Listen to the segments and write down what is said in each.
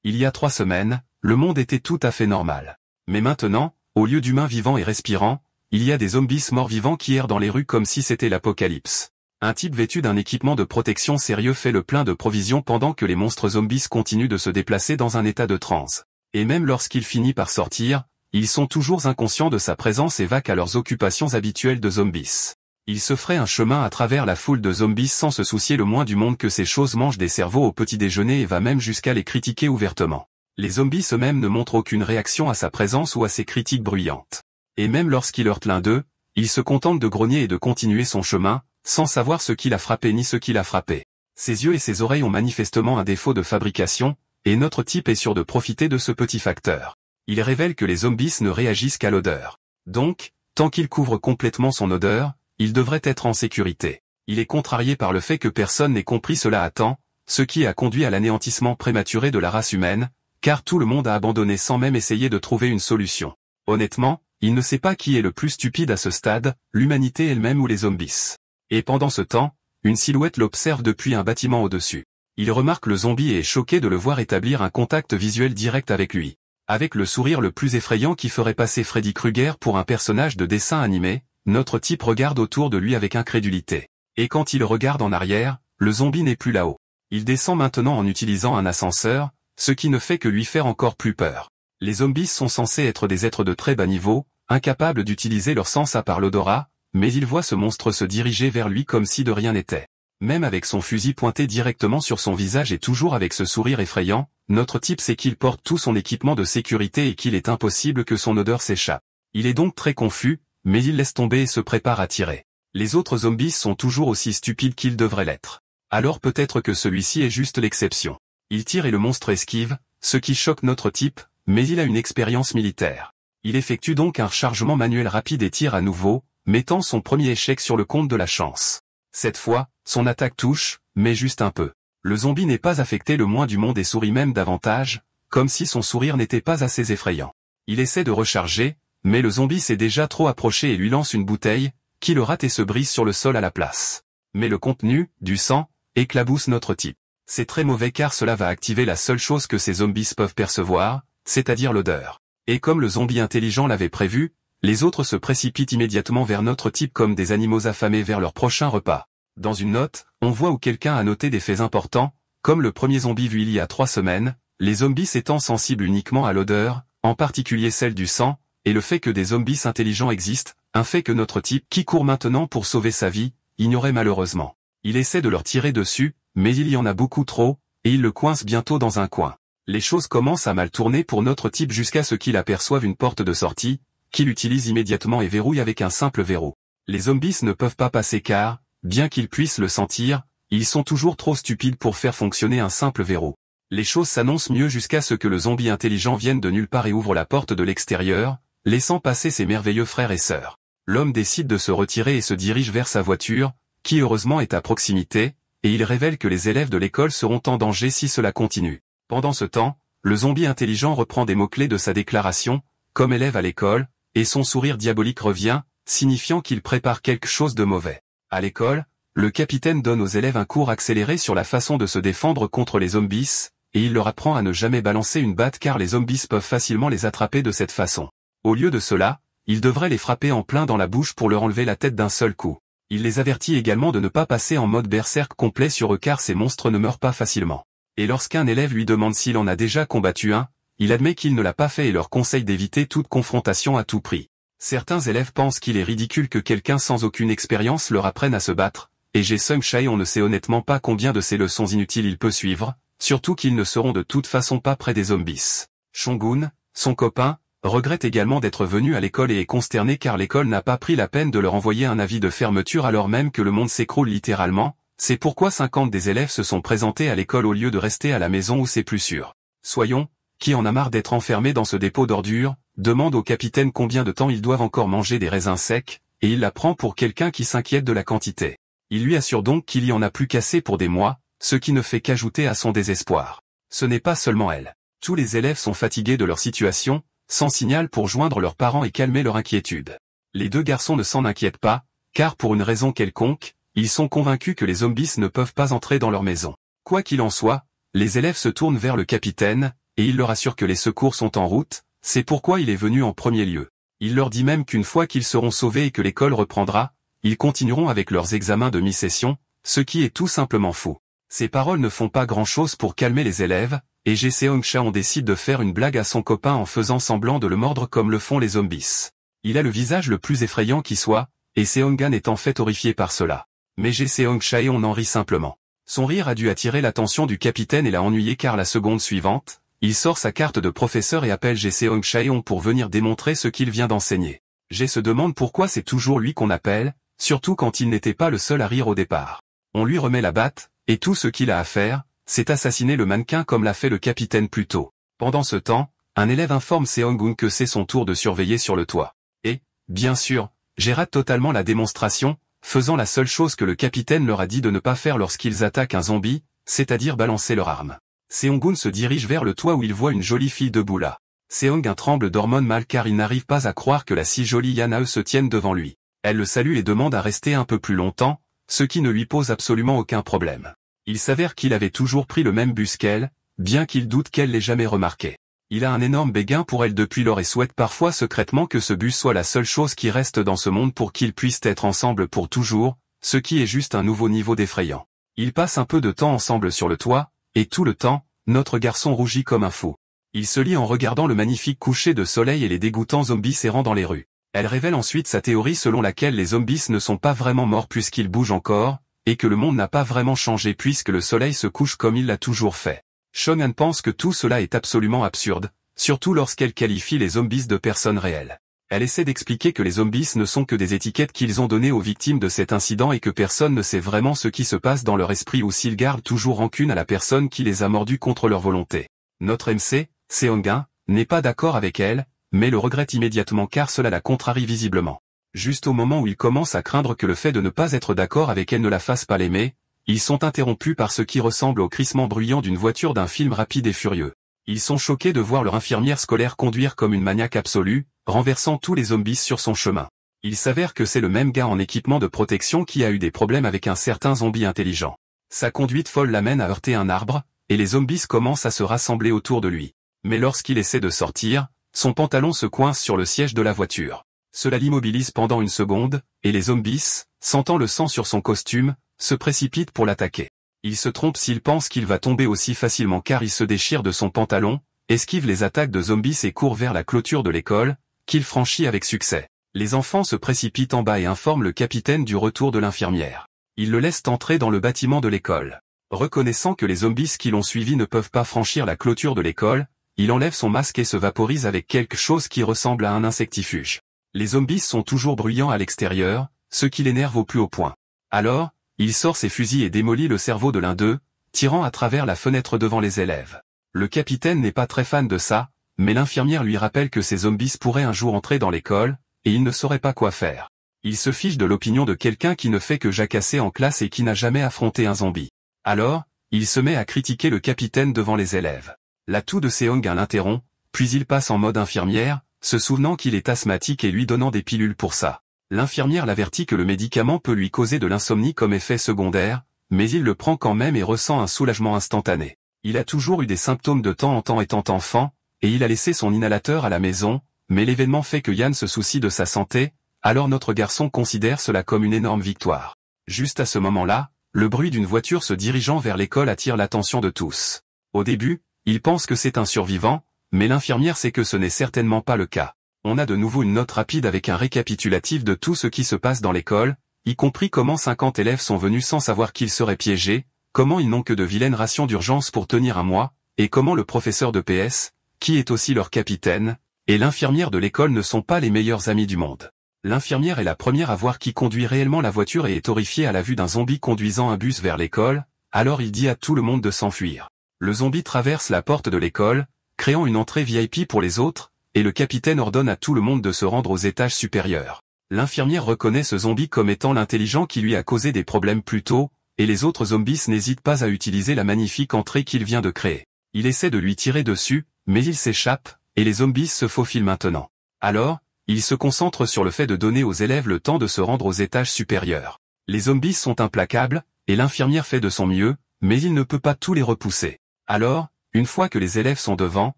Il y a 3 semaines, le monde était tout à fait normal. Mais maintenant, au lieu d'humains vivants et respirants, il y a des zombies morts-vivants qui errent dans les rues comme si c'était l'apocalypse. Un type vêtu d'un équipement de protection sérieux fait le plein de provisions pendant que les monstres zombies continuent de se déplacer dans un état de transe. Et même lorsqu'il finit par sortir, ils sont toujours inconscients de sa présence et vaquent à leurs occupations habituelles de zombies. Il se ferait un chemin à travers la foule de zombies sans se soucier le moins du monde que ces choses mangent des cerveaux au petit déjeuner et va même jusqu'à les critiquer ouvertement. Les zombies eux-mêmes ne montrent aucune réaction à sa présence ou à ses critiques bruyantes. Et même lorsqu'il heurte l'un d'eux, il se contente de grogner et de continuer son chemin, sans savoir ce qui l'a frappé ni ce qui l'a frappé. Ses yeux et ses oreilles ont manifestement un défaut de fabrication, et notre type est sûr de profiter de ce petit facteur. Il révèle que les zombies ne réagissent qu'à l'odeur. Donc, tant qu'il couvre complètement son odeur, il devrait être en sécurité. Il est contrarié par le fait que personne n'ait compris cela à temps, ce qui a conduit à l'anéantissement prématuré de la race humaine, car tout le monde a abandonné sans même essayer de trouver une solution. Honnêtement, il ne sait pas qui est le plus stupide à ce stade, l'humanité elle-même ou les zombies. Et pendant ce temps, une silhouette l'observe depuis un bâtiment au-dessus. Il remarque le zombie et est choqué de le voir établir un contact visuel direct avec lui. Avec le sourire le plus effrayant qui ferait passer Freddy Krueger pour un personnage de dessin animé, notre type regarde autour de lui avec incrédulité. Et quand il regarde en arrière, le zombie n'est plus là-haut. Il descend maintenant en utilisant un ascenseur, ce qui ne fait que lui faire encore plus peur. Les zombies sont censés être des êtres de très bas niveau, incapables d'utiliser leur sens à part l'odorat, mais il voit ce monstre se diriger vers lui comme si de rien n'était. Même avec son fusil pointé directement sur son visage et toujours avec ce sourire effrayant, notre type sait qu'il porte tout son équipement de sécurité et qu'il est impossible que son odeur s'échappe. Il est donc très confus, mais il laisse tomber et se prépare à tirer. Les autres zombies sont toujours aussi stupides qu'ils devraient l'être. Alors peut-être que celui-ci est juste l'exception. Il tire et le monstre esquive, ce qui choque notre type, mais il a une expérience militaire. Il effectue donc un rechargement manuel rapide et tire à nouveau, mettant son premier échec sur le compte de la chance. Cette fois, son attaque touche, mais juste un peu. Le zombie n'est pas affecté le moins du monde et sourit même davantage, comme si son sourire n'était pas assez effrayant. Il essaie de recharger, mais le zombie s'est déjà trop approché et lui lance une bouteille, qui le rate et se brise sur le sol à la place. Mais le contenu, du sang, éclabousse notre type. C'est très mauvais car cela va activer la seule chose que ces zombies peuvent percevoir, c'est-à-dire l'odeur. Et comme le zombie intelligent l'avait prévu, les autres se précipitent immédiatement vers notre type comme des animaux affamés vers leur prochain repas. Dans une note, on voit où quelqu'un a noté des faits importants, comme le premier zombie vu il y a 3 semaines, les zombies étant sensibles uniquement à l'odeur, en particulier celle du sang, et le fait que des zombies intelligents existent, un fait que notre type, qui court maintenant pour sauver sa vie, ignorait malheureusement. Il essaie de leur tirer dessus, mais il y en a beaucoup trop, et il le coince bientôt dans un coin. Les choses commencent à mal tourner pour notre type jusqu'à ce qu'il aperçoive une porte de sortie, qu'il utilise immédiatement et verrouille avec un simple verrou. Les zombies ne peuvent pas passer car, bien qu'ils puissent le sentir, ils sont toujours trop stupides pour faire fonctionner un simple verrou. Les choses s'annoncent mieux jusqu'à ce que le zombie intelligent vienne de nulle part et ouvre la porte de l'extérieur, laissant passer ses merveilleux frères et sœurs. L'homme décide de se retirer et se dirige vers sa voiture, qui heureusement est à proximité, et il révèle que les élèves de l'école seront en danger si cela continue. Pendant ce temps, le zombie intelligent reprend des mots-clés de sa déclaration, comme élève à l'école, et son sourire diabolique revient, signifiant qu'il prépare quelque chose de mauvais. À l'école, le capitaine donne aux élèves un cours accéléré sur la façon de se défendre contre les zombies, et il leur apprend à ne jamais balancer une batte car les zombies peuvent facilement les attraper de cette façon. Au lieu de cela, il devrait les frapper en plein dans la bouche pour leur enlever la tête d'un seul coup. Il les avertit également de ne pas passer en mode berserk complet sur eux car ces monstres ne meurent pas facilement. Et lorsqu'un élève lui demande s'il en a déjà combattu un, il admet qu'il ne l'a pas fait et leur conseille d'éviter toute confrontation à tout prix. Certains élèves pensent qu'il est ridicule que quelqu'un sans aucune expérience leur apprenne à se battre, et Sung-Chae on ne sait honnêtement pas combien de ces leçons inutiles il peut suivre, surtout qu'ils ne seront de toute façon pas près des zombies. Chongun, son copain, regrette également d'être venu à l'école et est consterné car l'école n'a pas pris la peine de leur envoyer un avis de fermeture alors même que le monde s'écroule littéralement, c'est pourquoi 50 des élèves se sont présentés à l'école au lieu de rester à la maison où c'est plus sûr. Soyons, qui en a marre d'être enfermé dans ce dépôt d'ordures, demande au capitaine combien de temps ils doivent encore manger des raisins secs, et il la prend pour quelqu'un qui s'inquiète de la quantité. Il lui assure donc qu'il y en a plus qu'assez pour des mois, ce qui ne fait qu'ajouter à son désespoir. Ce n'est pas seulement elle. Tous les élèves sont fatigués de leur situation, sans signal pour joindre leurs parents et calmer leur inquiétude. Les 2 garçons ne s'en inquiètent pas, car pour une raison quelconque, ils sont convaincus que les zombies ne peuvent pas entrer dans leur maison. Quoi qu'il en soit, les élèves se tournent vers le capitaine, et il leur assure que les secours sont en route, c'est pourquoi il est venu en premier lieu. Il leur dit même qu'une fois qu'ils seront sauvés et que l'école reprendra, ils continueront avec leurs examens de mi-session, ce qui est tout simplement faux. Ces paroles ne font pas grand-chose pour calmer les élèves, et Jae Seong-cha décide de faire une blague à son copain en faisant semblant de le mordre comme le font les zombies. Il a le visage le plus effrayant qui soit, et Seong-gan est en fait horrifié par cela. Mais Jae Seong-cha on en rit simplement. Son rire a dû attirer l'attention du capitaine et l'a ennuyé car la seconde suivante, il sort sa carte de professeur et appelle Jae Seong-cha pour venir démontrer ce qu'il vient d'enseigner. Jae se demande pourquoi c'est toujours lui qu'on appelle, surtout quand il n'était pas le seul à rire au départ. On lui remet la batte, et tout ce qu'il a à faire, c'est assassiner le mannequin comme l'a fait le capitaine plus tôt. Pendant ce temps, un élève informe Seong-gun que c'est son tour de surveiller sur le toit. Et, bien sûr, Jae rate totalement la démonstration, faisant la seule chose que le capitaine leur a dit de ne pas faire lorsqu'ils attaquent un zombie, c'est-à-dire balancer leur arme. Seong-gun se dirige vers le toit où il voit une jolie fille debout là. Seong-gun tremble d'hormones mal car il n'arrive pas à croire que la si jolie Yanae se tienne devant lui. Elle le salue et demande à rester un peu plus longtemps, ce qui ne lui pose absolument aucun problème. Il s'avère qu'il avait toujours pris le même bus qu'elle, bien qu'il doute qu'elle l'ait jamais remarqué. Il a un énorme béguin pour elle depuis lors et souhaite parfois secrètement que ce bus soit la seule chose qui reste dans ce monde pour qu'ils puissent être ensemble pour toujours, ce qui est juste un nouveau niveau d'effrayant. Ils passent un peu de temps ensemble sur le toit, et tout le temps, notre garçon rougit comme un fou. Il se lit en regardant le magnifique coucher de soleil et les dégoûtants zombies errant dans les rues. Elle révèle ensuite sa théorie selon laquelle les zombies ne sont pas vraiment morts puisqu'ils bougent encore, et que le monde n'a pas vraiment changé puisque le soleil se couche comme il l'a toujours fait. Seong-han pense que tout cela est absolument absurde, surtout lorsqu'elle qualifie les zombies de personnes réelles. Elle essaie d'expliquer que les zombies ne sont que des étiquettes qu'ils ont données aux victimes de cet incident et que personne ne sait vraiment ce qui se passe dans leur esprit ou s'ils gardent toujours rancune à la personne qui les a mordus contre leur volonté. Notre MC, Seong-han, n'est pas d'accord avec elle, mais le regrette immédiatement car cela la contrarie visiblement. Juste au moment où il commence à craindre que le fait de ne pas être d'accord avec elle ne la fasse pas l'aimer, ils sont interrompus par ce qui ressemble au crissement bruyant d'une voiture d'un film rapide et furieux. Ils sont choqués de voir leur infirmière scolaire conduire comme une maniaque absolue, renversant tous les zombies sur son chemin. Il s'avère que c'est le même gars en équipement de protection qui a eu des problèmes avec un certain zombie intelligent. Sa conduite folle l'amène à heurter un arbre, et les zombies commencent à se rassembler autour de lui. Mais lorsqu'il essaie de sortir, son pantalon se coince sur le siège de la voiture. Cela l'immobilise pendant une seconde, et les zombies, sentant le sang sur son costume, se précipitent pour l'attaquer. Il se trompe s'il pense qu'il va tomber aussi facilement car il se déchire de son pantalon, esquive les attaques de zombies et court vers la clôture de l'école, qu'il franchit avec succès. Les enfants se précipitent en bas et informent le capitaine du retour de l'infirmière. Ils le laissent entrer dans le bâtiment de l'école. Reconnaissant que les zombies qui l'ont suivi ne peuvent pas franchir la clôture de l'école, il enlève son masque et se vaporise avec quelque chose qui ressemble à un insectifuge. Les zombies sont toujours bruyants à l'extérieur, ce qui l'énerve au plus haut point. Alors, il sort ses fusils et démolit le cerveau de l'un d'eux, tirant à travers la fenêtre devant les élèves. Le capitaine n'est pas très fan de ça, mais l'infirmière lui rappelle que ces zombies pourraient un jour entrer dans l'école, et il ne saurait pas quoi faire. Il se fiche de l'opinion de quelqu'un qui ne fait que jacasser en classe et qui n'a jamais affronté un zombie. Alors, il se met à critiquer le capitaine devant les élèves. La toux de Seong-han l'interrompt, puis il passe en mode infirmière, se souvenant qu'il est asthmatique et lui donnant des pilules pour ça. L'infirmière l'avertit que le médicament peut lui causer de l'insomnie comme effet secondaire, mais il le prend quand même et ressent un soulagement instantané. Il a toujours eu des symptômes de temps en temps étant enfant, et il a laissé son inhalateur à la maison, mais l'événement fait que Yann se soucie de sa santé, alors notre garçon considère cela comme une énorme victoire. Juste à ce moment-là, le bruit d'une voiture se dirigeant vers l'école attire l'attention de tous. Au début, il pense que c'est un survivant, mais l'infirmière sait que ce n'est certainement pas le cas. On a de nouveau une note rapide avec un récapitulatif de tout ce qui se passe dans l'école, y compris comment 50 élèves sont venus sans savoir qu'ils seraient piégés, comment ils n'ont que de vilaines rations d'urgence pour tenir un mois, et comment le professeur de PS, qui est aussi leur capitaine, et l'infirmière de l'école ne sont pas les meilleurs amis du monde. L'infirmière est la première à voir qui conduit réellement la voiture et est horrifiée à la vue d'un zombie conduisant un bus vers l'école, alors il dit à tout le monde de s'enfuir. Le zombie traverse la porte de l'école, créant une entrée VIP pour les autres, et le capitaine ordonne à tout le monde de se rendre aux étages supérieurs. L'infirmière reconnaît ce zombie comme étant l'intelligent qui lui a causé des problèmes plus tôt, et les autres zombies n'hésitent pas à utiliser la magnifique entrée qu'il vient de créer. Il essaie de lui tirer dessus, mais il s'échappe, et les zombies se faufilent maintenant. Alors, il se concentre sur le fait de donner aux élèves le temps de se rendre aux étages supérieurs. Les zombies sont implacables, et l'infirmière fait de son mieux, mais il ne peut pas tous les repousser. Alors, Une fois que les élèves sont devant,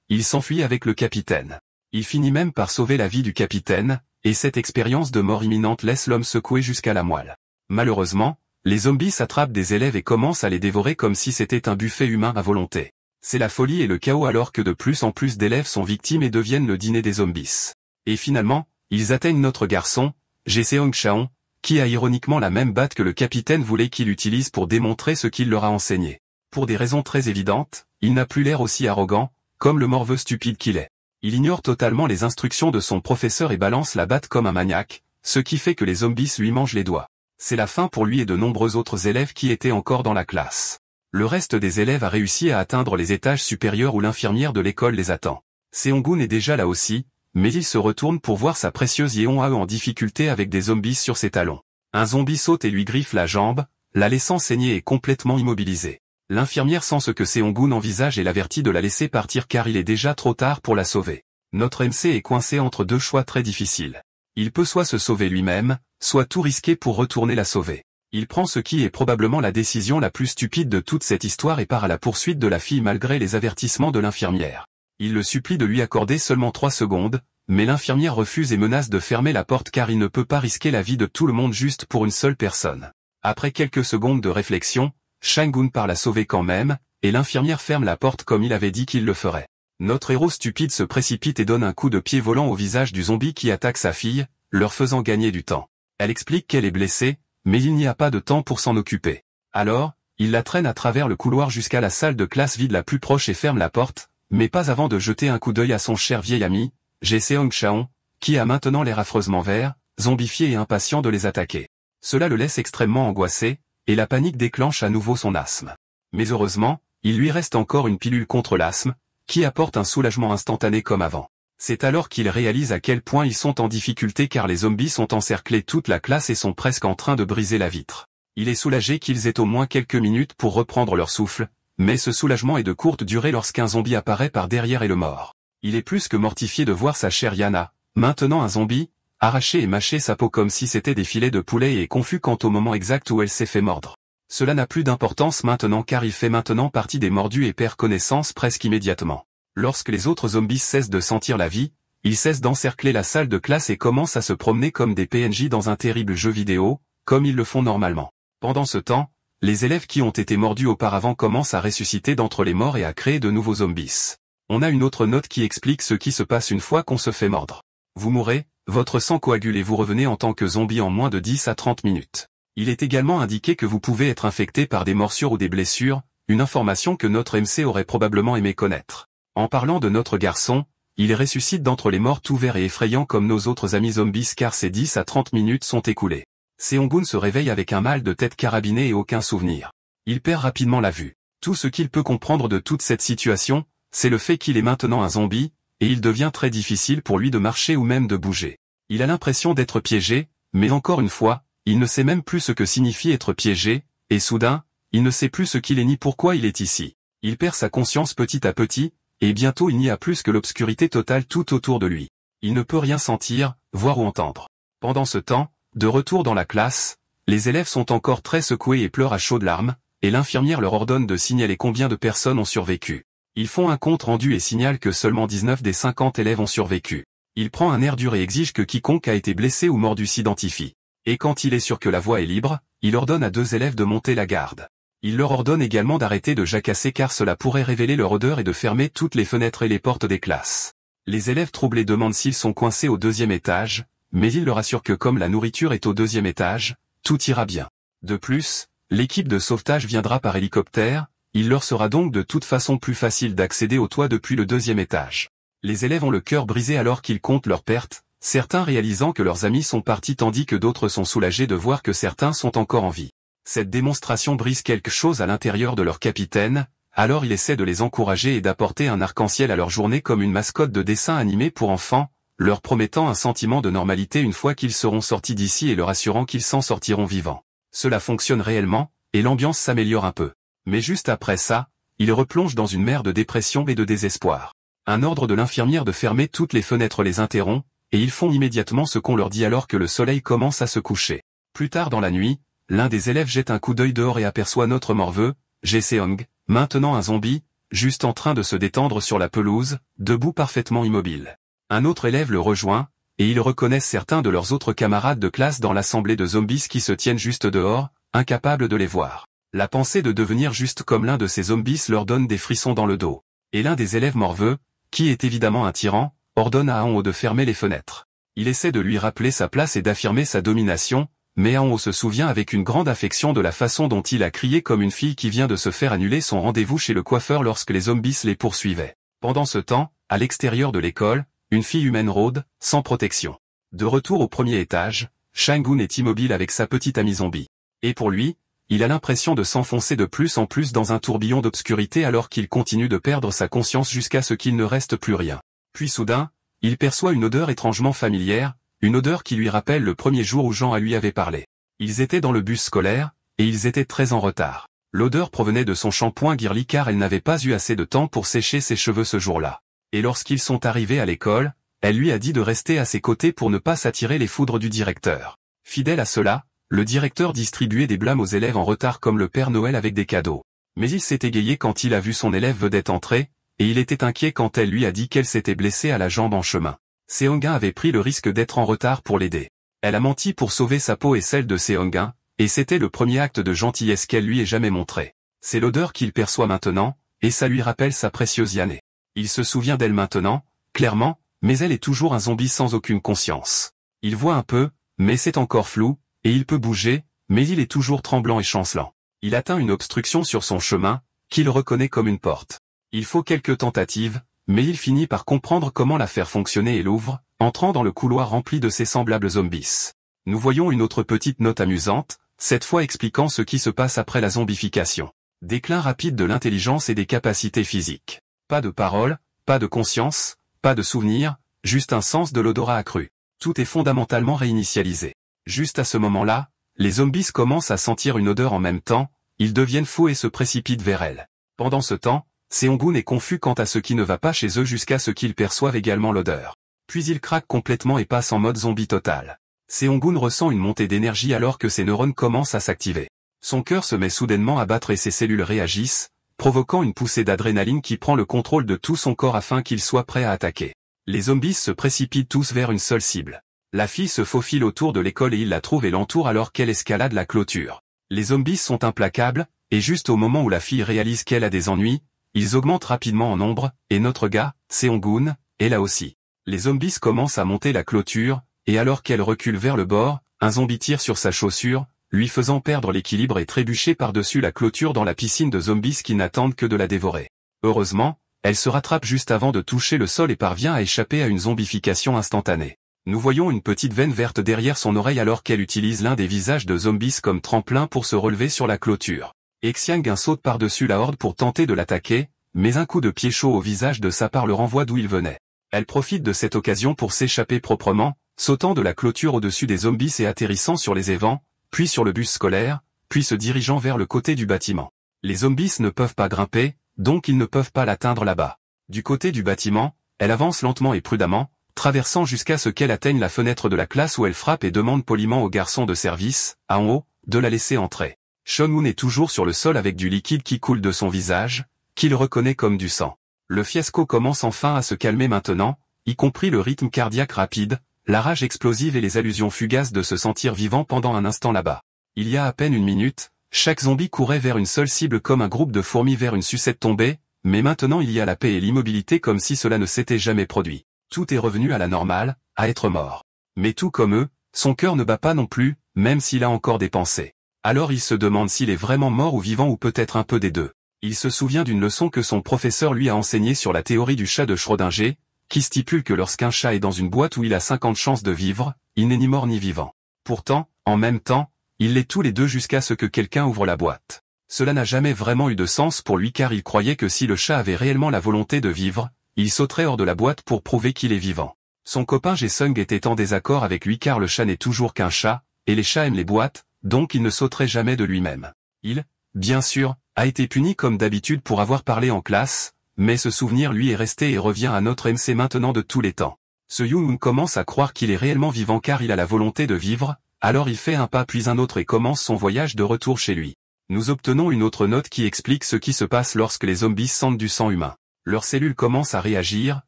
il s'enfuit avec le capitaine. Il finit même par sauver la vie du capitaine, et cette expérience de mort imminente laisse l'homme secoué jusqu'à la moelle. Malheureusement, les zombies attrapent des élèves et commencent à les dévorer comme si c'était un buffet humain à volonté. C'est la folie et le chaos alors que de plus en plus d'élèves sont victimes et deviennent le dîner des zombies. Et finalement, ils atteignent notre garçon, Jae-seong Chaon, qui a ironiquement la même batte que le capitaine voulait qu'il utilise pour démontrer ce qu'il leur a enseigné. Pour des raisons très évidentes, il n'a plus l'air aussi arrogant, comme le morveux stupide qu'il est. Il ignore totalement les instructions de son professeur et balance la batte comme un maniaque, ce qui fait que les zombies lui mangent les doigts. C'est la fin pour lui et de nombreux autres élèves qui étaient encore dans la classe. Le reste des élèves a réussi à atteindre les étages supérieurs où l'infirmière de l'école les attend. Seong-gun est déjà là aussi, mais il se retourne pour voir sa précieuse Yeon-ae en difficulté avec des zombies sur ses talons. Un zombie saute et lui griffe la jambe, la laissant saigner et complètement immobilisée. L'infirmière sent ce que Seong-gun envisage et l'avertit de la laisser partir car il est déjà trop tard pour la sauver. Notre MC est coincé entre deux choix très difficiles. Il peut soit se sauver lui-même, soit tout risquer pour retourner la sauver. Il prend ce qui est probablement la décision la plus stupide de toute cette histoire et part à la poursuite de la fille malgré les avertissements de l'infirmière. Il le supplie de lui accorder seulement 3 secondes, mais l'infirmière refuse et menace de fermer la porte car il ne peut pas risquer la vie de tout le monde juste pour une seule personne. Après quelques secondes de réflexion, Sang-gun part la sauver quand même, et l'infirmière ferme la porte comme il avait dit qu'il le ferait. Notre héros stupide se précipite et donne un coup de pied volant au visage du zombie qui attaque sa fille, leur faisant gagner du temps. Elle explique qu'elle est blessée, mais il n'y a pas de temps pour s'en occuper. Alors, il la traîne à travers le couloir jusqu'à la salle de classe vide la plus proche et ferme la porte, mais pas avant de jeter un coup d'œil à son cher vieil ami, Jae-seong Chaon, qui a maintenant l'air affreusement vert, zombifié et impatient de les attaquer. Cela le laisse extrêmement angoissé, et la panique déclenche à nouveau son asthme. Mais heureusement, il lui reste encore une pilule contre l'asthme, qui apporte un soulagement instantané comme avant. C'est alors qu'il réalise à quel point ils sont en difficulté car les zombies sont encerclés toute la classe et sont presque en train de briser la vitre. Il est soulagé qu'ils aient au moins quelques minutes pour reprendre leur souffle, mais ce soulagement est de courte durée lorsqu'un zombie apparaît par derrière et le mord. Il est plus que mortifié de voir sa chère Yana, maintenant un zombie, arracher et mâcher sa peau comme si c'était des filets de poulet et est confus quant au moment exact où elle s'est fait mordre. Cela n'a plus d'importance maintenant car il fait maintenant partie des mordus et perd connaissance presque immédiatement. Lorsque les autres zombies cessent de sentir la vie, ils cessent d'encercler la salle de classe et commencent à se promener comme des PNJ dans un terrible jeu vidéo, comme ils le font normalement. Pendant ce temps, les élèves qui ont été mordus auparavant commencent à ressusciter d'entre les morts et à créer de nouveaux zombies. On a une autre note qui explique ce qui se passe une fois qu'on se fait mordre. Vous mourrez, votre sang coagule et vous revenez en tant que zombie en moins de 10 à 30 minutes. Il est également indiqué que vous pouvez être infecté par des morsures ou des blessures, une information que notre MC aurait probablement aimé connaître. En parlant de notre garçon, il ressuscite d'entre les morts tout vert et effrayant comme nos autres amis zombies car ces 10 à 30 minutes sont écoulées. Seong-gun se réveille avec un mal de tête carabiné et aucun souvenir. Il perd rapidement la vue. Tout ce qu'il peut comprendre de toute cette situation, c'est le fait qu'il est maintenant un zombie, et il devient très difficile pour lui de marcher ou même de bouger. Il a l'impression d'être piégé, mais encore une fois, il ne sait même plus ce que signifie être piégé, et soudain, il ne sait plus ce qu'il est ni pourquoi il est ici. Il perd sa conscience petit à petit, et bientôt il n'y a plus que l'obscurité totale tout autour de lui. Il ne peut rien sentir, voir ou entendre. Pendant ce temps, de retour dans la classe, les élèves sont encore très secoués et pleurent à chaudes larmes, et l'infirmière leur ordonne de signaler combien de personnes ont survécu. Ils font un compte rendu et signalent que seulement 19 des 50 élèves ont survécu. Il prend un air dur et exige que quiconque a été blessé ou mordu s'identifie. Et quand il est sûr que la voie est libre, il ordonne à 2 élèves de monter la garde. Il leur ordonne également d'arrêter de jacasser car cela pourrait révéler leur odeur et de fermer toutes les fenêtres et les portes des classes. Les élèves troublés demandent s'ils sont coincés au 2e étage, mais il leur assure que comme la nourriture est au 2e étage, tout ira bien. De plus, l'équipe de sauvetage viendra par hélicoptère, il leur sera donc de toute façon plus facile d'accéder au toit depuis le 2e étage. Les élèves ont le cœur brisé alors qu'ils comptent leurs pertes, certains réalisant que leurs amis sont partis tandis que d'autres sont soulagés de voir que certains sont encore en vie. Cette démonstration brise quelque chose à l'intérieur de leur capitaine, alors il essaie de les encourager et d'apporter un arc-en-ciel à leur journée comme une mascotte de dessin animé pour enfants, leur promettant un sentiment de normalité une fois qu'ils seront sortis d'ici et leur assurant qu'ils s'en sortiront vivants. Cela fonctionne réellement, et l'ambiance s'améliore un peu. Mais juste après ça, ils replongent dans une mer de dépression et de désespoir. Un ordre de l'infirmière de fermer toutes les fenêtres les interrompt, et ils font immédiatement ce qu'on leur dit alors que le soleil commence à se coucher. Plus tard dans la nuit, l'un des élèves jette un coup d'œil dehors et aperçoit notre morveux, Jae-seong, maintenant un zombie, juste en train de se détendre sur la pelouse, debout parfaitement immobile. Un autre élève le rejoint, et ils reconnaissent certains de leurs autres camarades de classe dans l'assemblée de zombies qui se tiennent juste dehors, incapables de les voir. La pensée de devenir juste comme l'un de ces zombies leur donne des frissons dans le dos. Et l'un des élèves morveux, qui est évidemment un tyran, ordonne à Hanho de fermer les fenêtres. Il essaie de lui rappeler sa place et d'affirmer sa domination, mais Hanho se souvient avec une grande affection de la façon dont il a crié comme une fille qui vient de se faire annuler son rendez-vous chez le coiffeur lorsque les zombies les poursuivaient. Pendant ce temps, à l'extérieur de l'école, une fille humaine rôde, sans protection. De retour au premier étage, Shang-gun est immobile avec sa petite amie zombie. Et pour lui, il a l'impression de s'enfoncer de plus en plus dans un tourbillon d'obscurité alors qu'il continue de perdre sa conscience jusqu'à ce qu'il ne reste plus rien. Puis soudain, il perçoit une odeur étrangement familière, une odeur qui lui rappelle le premier jour où Jean lui avait parlé. Ils étaient dans le bus scolaire, et ils étaient très en retard. L'odeur provenait de son shampoing Girly car elle n'avait pas eu assez de temps pour sécher ses cheveux ce jour-là. Et lorsqu'ils sont arrivés à l'école, elle lui a dit de rester à ses côtés pour ne pas s'attirer les foudres du directeur. Fidèle à cela, le directeur distribuait des blâmes aux élèves en retard comme le Père Noël avec des cadeaux. Mais il s'est égayé quand il a vu son élève vedette entrer, et il était inquiet quand elle lui a dit qu'elle s'était blessée à la jambe en chemin. Seong-gun avait pris le risque d'être en retard pour l'aider. Elle a menti pour sauver sa peau et celle de Seong-gun, et c'était le premier acte de gentillesse qu'elle lui ait jamais montré. C'est l'odeur qu'il perçoit maintenant, et ça lui rappelle sa précieuse Yane. Il se souvient d'elle maintenant, clairement, mais elle est toujours un zombie sans aucune conscience. Il voit un peu, mais c'est encore flou, et il peut bouger, mais il est toujours tremblant et chancelant. Il atteint une obstruction sur son chemin, qu'il reconnaît comme une porte. Il faut quelques tentatives, mais il finit par comprendre comment la faire fonctionner et l'ouvre, entrant dans le couloir rempli de ses semblables zombies. Nous voyons une autre petite note amusante, cette fois expliquant ce qui se passe après la zombification. Déclin rapide de l'intelligence et des capacités physiques. Pas de parole, pas de conscience, pas de souvenir, juste un sens de l'odorat accru. Tout est fondamentalement réinitialisé. Juste à ce moment-là, les zombies commencent à sentir une odeur en même temps, ils deviennent fous et se précipitent vers elle. Pendant ce temps, Seong-gun est confus quant à ce qui ne va pas chez eux jusqu'à ce qu'ils perçoivent également l'odeur. Puis il craque complètement et passe en mode zombie total. Seong-gun ressent une montée d'énergie alors que ses neurones commencent à s'activer. Son cœur se met soudainement à battre et ses cellules réagissent, provoquant une poussée d'adrénaline qui prend le contrôle de tout son corps afin qu'il soit prêt à attaquer. Les zombies se précipitent tous vers une seule cible. La fille se faufile autour de l'école et il la trouve et l'entoure alors qu'elle escalade la clôture. Les zombies sont implacables, et juste au moment où la fille réalise qu'elle a des ennuis, ils augmentent rapidement en nombre, et notre gars, Seong-gun, est là aussi. Les zombies commencent à monter la clôture, et alors qu'elle recule vers le bord, un zombie tire sur sa chaussure, lui faisant perdre l'équilibre et trébucher par-dessus la clôture dans la piscine de zombies qui n'attendent que de la dévorer. Heureusement, elle se rattrape juste avant de toucher le sol et parvient à échapper à une zombification instantanée. Nous voyons une petite veine verte derrière son oreille alors qu'elle utilise l'un des visages de zombies comme tremplin pour se relever sur la clôture. Xiang-gun saute par-dessus la horde pour tenter de l'attaquer, mais un coup de pied chaud au visage de sa part le renvoie d'où il venait. Elle profite de cette occasion pour s'échapper proprement, sautant de la clôture au-dessus des zombies et atterrissant sur les évents, puis sur le bus scolaire, puis se dirigeant vers le côté du bâtiment. Les zombies ne peuvent pas grimper, donc ils ne peuvent pas l'atteindre là-bas. Du côté du bâtiment, elle avance lentement et prudemment, traversant jusqu'à ce qu'elle atteigne la fenêtre de la classe où elle frappe et demande poliment au garçon de service, à Hanho, de la laisser entrer. Shang-gun est toujours sur le sol avec du liquide qui coule de son visage, qu'il reconnaît comme du sang. Le fiasco commence enfin à se calmer maintenant, y compris le rythme cardiaque rapide, la rage explosive et les allusions fugaces de se sentir vivant pendant un instant là-bas. Il y a à peine une minute, chaque zombie courait vers une seule cible comme un groupe de fourmis vers une sucette tombée, mais maintenant il y a la paix et l'immobilité comme si cela ne s'était jamais produit. Tout est revenu à la normale, à être mort. Mais tout comme eux, son cœur ne bat pas non plus, même s'il a encore des pensées. Alors il se demande s'il est vraiment mort ou vivant ou peut-être un peu des deux. Il se souvient d'une leçon que son professeur lui a enseignée sur la théorie du chat de Schrödinger, qui stipule que lorsqu'un chat est dans une boîte où il a 50 chances de vivre, il n'est ni mort ni vivant. Pourtant, en même temps, il l'est tous les deux jusqu'à ce que quelqu'un ouvre la boîte. Cela n'a jamais vraiment eu de sens pour lui car il croyait que si le chat avait réellement la volonté de vivre, il sauterait hors de la boîte pour prouver qu'il est vivant. Son copain Jae-sung était en désaccord avec lui car le chat n'est toujours qu'un chat, et les chats aiment les boîtes, donc il ne sauterait jamais de lui-même. Il, bien sûr, a été puni comme d'habitude pour avoir parlé en classe, mais ce souvenir lui est resté et revient à notre MC maintenant de tous les temps. Ce Yoon commence à croire qu'il est réellement vivant car il a la volonté de vivre, alors il fait un pas puis un autre et commence son voyage de retour chez lui. Nous obtenons une autre note qui explique ce qui se passe lorsque les zombies sentent du sang humain. Leurs cellules commencent à réagir,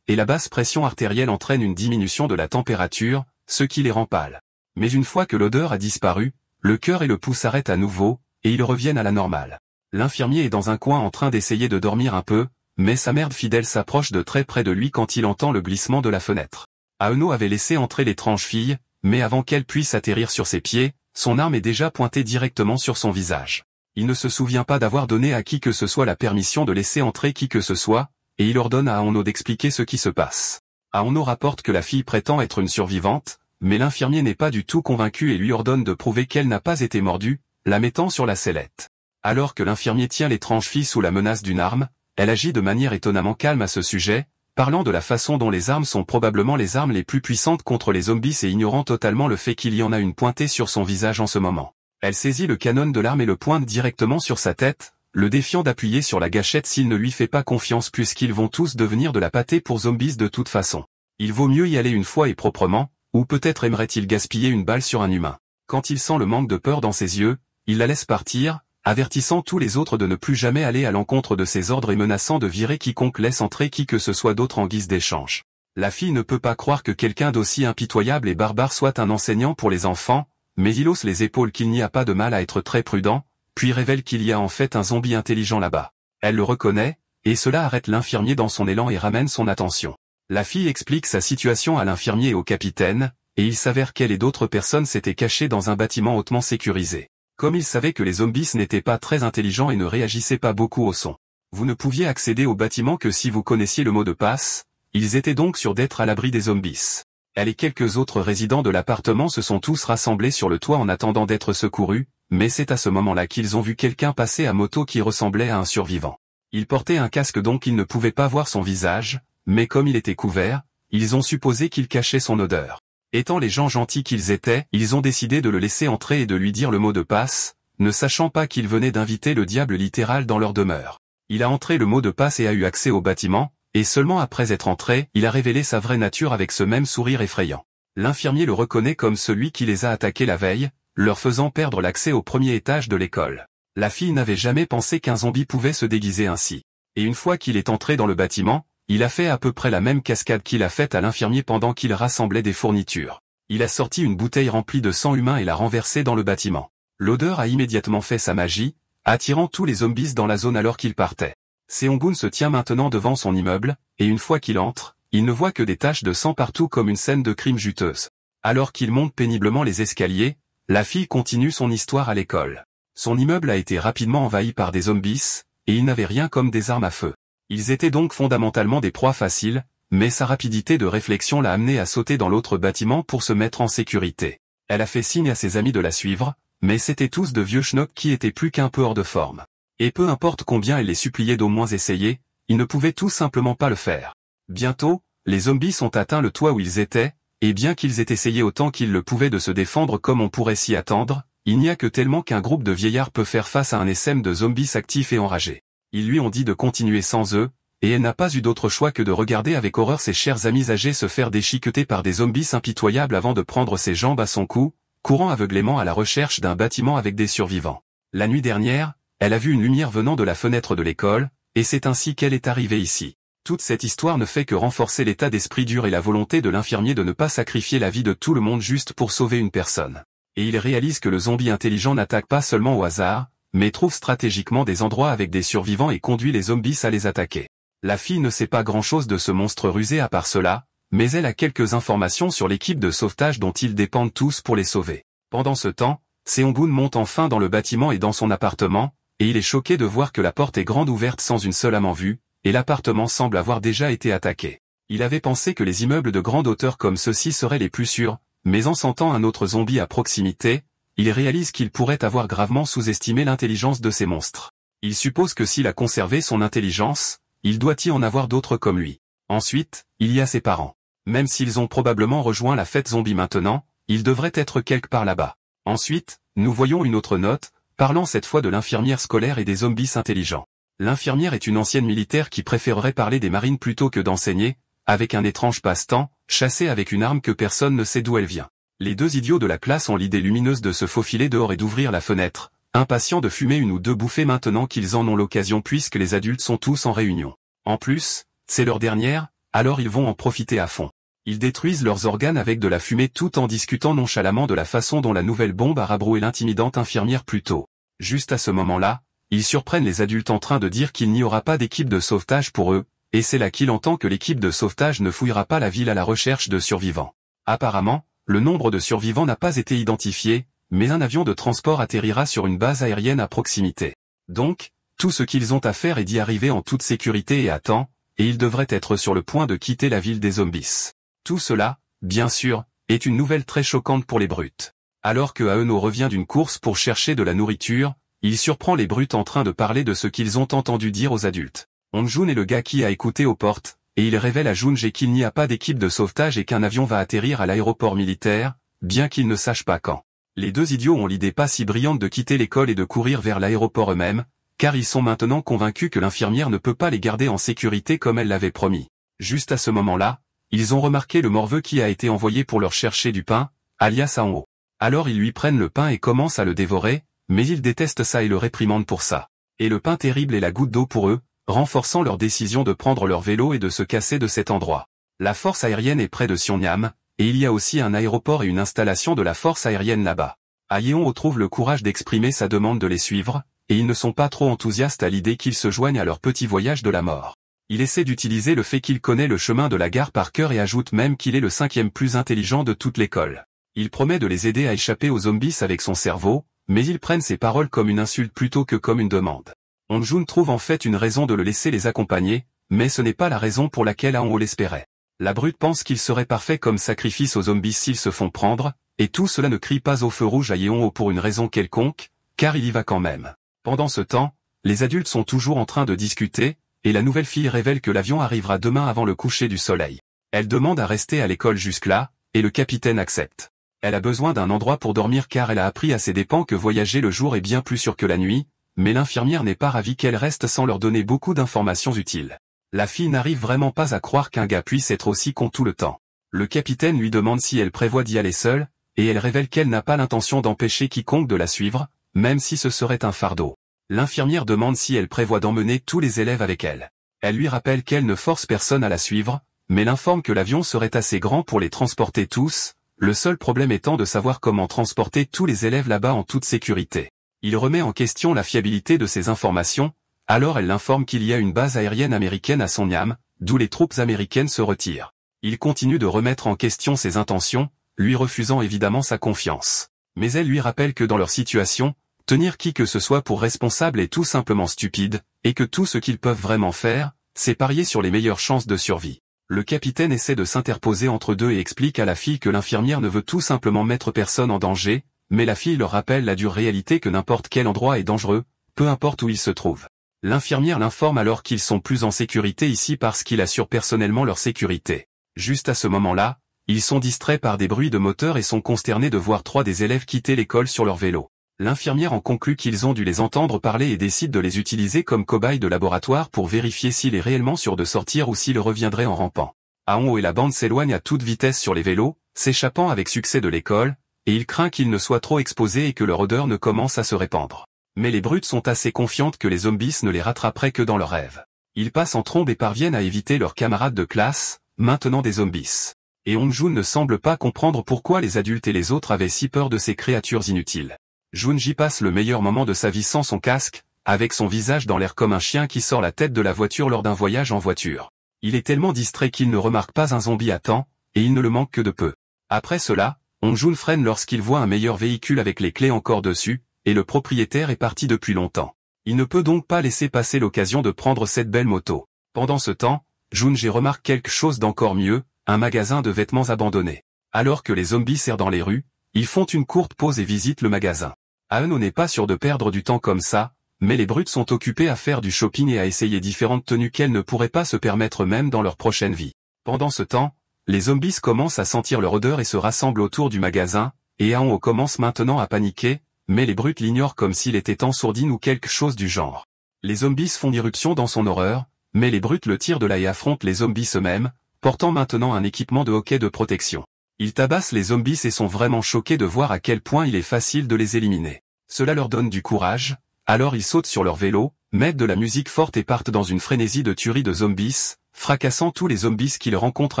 et la basse pression artérielle entraîne une diminution de la température, ce qui les rend pâles. Mais une fois que l'odeur a disparu, le cœur et le pouls s'arrêtent à nouveau, et ils reviennent à la normale. L'infirmier est dans un coin en train d'essayer de dormir un peu, mais sa mère fidèle s'approche de très près de lui quand il entend le glissement de la fenêtre. Aono avait laissé entrer l'étrange fille, mais avant qu'elle puisse atterrir sur ses pieds, son arme est déjà pointée directement sur son visage. Il ne se souvient pas d'avoir donné à qui que ce soit la permission de laisser entrer qui que ce soit, et il ordonne à Aono d'expliquer ce qui se passe. Aono rapporte que la fille prétend être une survivante, mais l'infirmier n'est pas du tout convaincu et lui ordonne de prouver qu'elle n'a pas été mordue, la mettant sur la sellette. Alors que l'infirmier tient l'étrange fille sous la menace d'une arme, elle agit de manière étonnamment calme à ce sujet, parlant de la façon dont les armes sont probablement les armes les plus puissantes contre les zombies et ignorant totalement le fait qu'il y en a une pointée sur son visage en ce moment. Elle saisit le canon de l'arme et le pointe directement sur sa tête, le défiant d'appuyer sur la gâchette s'il ne lui fait pas confiance puisqu'ils vont tous devenir de la pâtée pour zombies de toute façon. Il vaut mieux y aller une fois et proprement, ou peut-être aimerait-il gaspiller une balle sur un humain. Quand il sent le manque de peur dans ses yeux, il la laisse partir, avertissant tous les autres de ne plus jamais aller à l'encontre de ses ordres et menaçant de virer quiconque laisse entrer qui que ce soit d'autre en guise d'échange. La fille ne peut pas croire que quelqu'un d'aussi impitoyable et barbare soit un enseignant pour les enfants, mais il hausse les épaules qu'il n'y a pas de mal à être très prudent, puis révèle qu'il y a en fait un zombie intelligent là-bas. Elle le reconnaît, et cela arrête l'infirmier dans son élan et ramène son attention. La fille explique sa situation à l'infirmier et au capitaine, et il s'avère qu'elle et d'autres personnes s'étaient cachées dans un bâtiment hautement sécurisé. Comme il savait que les zombies n'étaient pas très intelligents et ne réagissaient pas beaucoup au son. Vous ne pouviez accéder au bâtiment que si vous connaissiez le mot de passe, ils étaient donc sûrs d'être à l'abri des zombies. Elle et quelques autres résidents de l'appartement se sont tous rassemblés sur le toit en attendant d'être secourus, mais c'est à ce moment-là qu'ils ont vu quelqu'un passer à moto qui ressemblait à un survivant. Il portait un casque donc ils ne pouvaient pas voir son visage, mais comme il était couvert, ils ont supposé qu'il cachait son odeur. Étant les gens gentils qu'ils étaient, ils ont décidé de le laisser entrer et de lui dire le mot de passe, ne sachant pas qu'il venait d'inviter le diable littéral dans leur demeure. Il a entré le mot de passe et a eu accès au bâtiment, et seulement après être entré, il a révélé sa vraie nature avec ce même sourire effrayant. L'infirmier le reconnaît comme celui qui les a attaqués la veille, leur faisant perdre l'accès au premier étage de l'école. La fille n'avait jamais pensé qu'un zombie pouvait se déguiser ainsi. Et une fois qu'il est entré dans le bâtiment, il a fait à peu près la même cascade qu'il a faite à l'infirmier pendant qu'il rassemblait des fournitures. Il a sorti une bouteille remplie de sang humain et l'a renversée dans le bâtiment. L'odeur a immédiatement fait sa magie, attirant tous les zombies dans la zone alors qu'il partait. Seong-gun se tient maintenant devant son immeuble, et une fois qu'il entre, il ne voit que des taches de sang partout comme une scène de crime juteuse. Alors qu'il monte péniblement les escaliers, la fille continue son histoire à l'école. Son immeuble a été rapidement envahi par des zombies, et il n'avait rien comme des armes à feu. Ils étaient donc fondamentalement des proies faciles, mais sa rapidité de réflexion l'a amené à sauter dans l'autre bâtiment pour se mettre en sécurité. Elle a fait signe à ses amis de la suivre, mais c'étaient tous de vieux schnocks qui étaient plus qu'un peu hors de forme. Et peu importe combien elle les suppliait d'au moins essayer, ils ne pouvaient tout simplement pas le faire. Bientôt, les zombies ont atteint le toit où ils étaient, et bien qu'ils aient essayé autant qu'ils le pouvaient de se défendre comme on pourrait s'y attendre, il n'y a que tellement qu'un groupe de vieillards peut faire face à un essaim de zombies actifs et enragés. Ils lui ont dit de continuer sans eux, et elle n'a pas eu d'autre choix que de regarder avec horreur ses chers amis âgés se faire déchiqueter par des zombies impitoyables avant de prendre ses jambes à son cou, courant aveuglément à la recherche d'un bâtiment avec des survivants. La nuit dernière, elle a vu une lumière venant de la fenêtre de l'école, et c'est ainsi qu'elle est arrivée ici. Toute cette histoire ne fait que renforcer l'état d'esprit dur et la volonté de l'infirmier de ne pas sacrifier la vie de tout le monde juste pour sauver une personne. Et il réalise que le zombie intelligent n'attaque pas seulement au hasard, mais trouve stratégiquement des endroits avec des survivants et conduit les zombies à les attaquer. La fille ne sait pas grand-chose de ce monstre rusé à part cela, mais elle a quelques informations sur l'équipe de sauvetage dont ils dépendent tous pour les sauver. Pendant ce temps, Seong-gun monte enfin dans le bâtiment et dans son appartement, et il est choqué de voir que la porte est grande ouverte sans une seule âme en vue, et l'appartement semble avoir déjà été attaqué. Il avait pensé que les immeubles de grande hauteur comme ceux-ci seraient les plus sûrs, mais en sentant un autre zombie à proximité, il réalise qu'il pourrait avoir gravement sous-estimé l'intelligence de ces monstres. Il suppose que s'il a conservé son intelligence, il doit y en avoir d'autres comme lui. Ensuite, il y a ses parents. Même s'ils ont probablement rejoint la fête zombie maintenant, ils devraient être quelque part là-bas. Ensuite, nous voyons une autre note, parlant cette fois de l'infirmière scolaire et des zombies intelligents. L'infirmière est une ancienne militaire qui préférerait parler des marines plutôt que d'enseigner, avec un étrange passe-temps, chasser avec une arme que personne ne sait d'où elle vient. Les deux idiots de la classe ont l'idée lumineuse de se faufiler dehors et d'ouvrir la fenêtre, impatients de fumer une ou deux bouffées maintenant qu'ils en ont l'occasion puisque les adultes sont tous en réunion. En plus, c'est leur dernière, alors ils vont en profiter à fond. Ils détruisent leurs organes avec de la fumée tout en discutant nonchalamment de la façon dont la nouvelle bombe a rabroué l'intimidante infirmière plus tôt. Juste à ce moment-là, ils surprennent les adultes en train de dire qu'il n'y aura pas d'équipe de sauvetage pour eux, et c'est là qu'il entend que l'équipe de sauvetage ne fouillera pas la ville à la recherche de survivants. Apparemment, le nombre de survivants n'a pas été identifié, mais un avion de transport atterrira sur une base aérienne à proximité. Donc, tout ce qu'ils ont à faire est d'y arriver en toute sécurité et à temps, et ils devraient être sur le point de quitter la ville des zombies. Tout cela, bien sûr, est une nouvelle très choquante pour les brutes. Alors que Aeno revient d'une course pour chercher de la nourriture, il surprend les brutes en train de parler de ce qu'ils ont entendu dire aux adultes. Onjun est le gars qui a écouté aux portes, et il révèle à Junji qu'il n'y a pas d'équipe de sauvetage et qu'un avion va atterrir à l'aéroport militaire, bien qu'ils ne sachent pas quand. Les deux idiots ont l'idée pas si brillante de quitter l'école et de courir vers l'aéroport eux-mêmes, car ils sont maintenant convaincus que l'infirmière ne peut pas les garder en sécurité comme elle l'avait promis. Juste à ce moment-là, ils ont remarqué le morveux qui a été envoyé pour leur chercher du pain, alias Ao. Alors ils lui prennent le pain et commencent à le dévorer, mais ils détestent ça et le réprimandent pour ça. Et le pain terrible est la goutte d'eau pour eux, renforçant leur décision de prendre leur vélo et de se casser de cet endroit. La force aérienne est près de Siongnam, et il y a aussi un aéroport et une installation de la force aérienne là-bas. Ayeon trouve le courage d'exprimer sa demande de les suivre, et ils ne sont pas trop enthousiastes à l'idée qu'ils se joignent à leur petit voyage de la mort. Il essaie d'utiliser le fait qu'il connaît le chemin de la gare par cœur et ajoute même qu'il est le 5e plus intelligent de toute l'école. Il promet de les aider à échapper aux zombies avec son cerveau, mais ils prennent ses paroles comme une insulte plutôt que comme une demande. Onjun trouve en fait une raison de le laisser les accompagner, mais ce n'est pas la raison pour laquelle Ao l'espérait. La brute pense qu'il serait parfait comme sacrifice aux zombies s'ils se font prendre, et tout cela ne crie pas au feu rouge à Yeon pour une raison quelconque, car il y va quand même. Pendant ce temps, les adultes sont toujours en train de discuter, et la nouvelle fille révèle que l'avion arrivera demain avant le coucher du soleil. Elle demande à rester à l'école jusque-là, et le capitaine accepte. Elle a besoin d'un endroit pour dormir car elle a appris à ses dépens que voyager le jour est bien plus sûr que la nuit, mais l'infirmière n'est pas ravie qu'elle reste sans leur donner beaucoup d'informations utiles. La fille n'arrive vraiment pas à croire qu'un gars puisse être aussi con tout le temps. Le capitaine lui demande si elle prévoit d'y aller seule, et elle révèle qu'elle n'a pas l'intention d'empêcher quiconque de la suivre, même si ce serait un fardeau. L'infirmière demande si elle prévoit d'emmener tous les élèves avec elle. Elle lui rappelle qu'elle ne force personne à la suivre, mais l'informe que l'avion serait assez grand pour les transporter tous, le seul problème étant de savoir comment transporter tous les élèves là-bas en toute sécurité. Il remet en question la fiabilité de ces informations, alors elle l'informe qu'il y a une base aérienne américaine à Songnam, d'où les troupes américaines se retirent. Il continue de remettre en question ses intentions, lui refusant évidemment sa confiance. Mais elle lui rappelle que dans leur situation, tenir qui que ce soit pour responsable est tout simplement stupide, et que tout ce qu'ils peuvent vraiment faire, c'est parier sur les meilleures chances de survie. Le capitaine essaie de s'interposer entre deux et explique à la fille que l'infirmière ne veut tout simplement mettre personne en danger, mais la fille leur rappelle la dure réalité que n'importe quel endroit est dangereux, peu importe où il se trouve. L'infirmière l'informe alors qu'ils sont plus en sécurité ici parce qu'il assure personnellement leur sécurité. Juste à ce moment-là, ils sont distraits par des bruits de moteur et sont consternés de voir 3 des élèves quitter l'école sur leur vélo. L'infirmière en conclut qu'ils ont dû les entendre parler et décide de les utiliser comme cobayes de laboratoire pour vérifier s'il est réellement sûr de sortir ou s'il reviendrait en rampant. Aon et la bande s'éloignent à toute vitesse sur les vélos, s'échappant avec succès de l'école, et il craint qu'ils ne soient trop exposés et que leur odeur ne commence à se répandre. Mais les brutes sont assez confiantes que les zombies ne les rattraperaient que dans leurs rêves. Ils passent en trombe et parviennent à éviter leurs camarades de classe, maintenant des zombies. Et Onjun ne semble pas comprendre pourquoi les adultes et les autres avaient si peur de ces créatures inutiles. Junji passe le meilleur moment de sa vie sans son casque, avec son visage dans l'air comme un chien qui sort la tête de la voiture lors d'un voyage en voiture. Il est tellement distrait qu'il ne remarque pas un zombie à temps, et il ne le manque que de peu. Après cela, Onjun freine lorsqu'il voit un meilleur véhicule avec les clés encore dessus, et le propriétaire est parti depuis longtemps. Il ne peut donc pas laisser passer l'occasion de prendre cette belle moto. Pendant ce temps, Junji remarque quelque chose d'encore mieux, un magasin de vêtements abandonné. Alors que les zombies errent dans les rues, ils font une courte pause et visitent le magasin. Aeno n'est pas sûr de perdre du temps comme ça, mais les brutes sont occupées à faire du shopping et à essayer différentes tenues qu'elles ne pourraient pas se permettre même dans leur prochaine vie. Pendant ce temps, les zombies commencent à sentir leur odeur et se rassemblent autour du magasin, et Aon commence maintenant à paniquer, mais les brutes l'ignorent comme s'il était en sourdine ou quelque chose du genre. Les zombies font irruption dans son horreur, mais les brutes le tirent de là et affrontent les zombies eux-mêmes, portant maintenant un équipement de hockey de protection. Ils tabassent les zombies et sont vraiment choqués de voir à quel point il est facile de les éliminer. Cela leur donne du courage, alors ils sautent sur leur vélo, mettent de la musique forte et partent dans une frénésie de tuerie de zombies, fracassant tous les zombies qu'ils rencontrent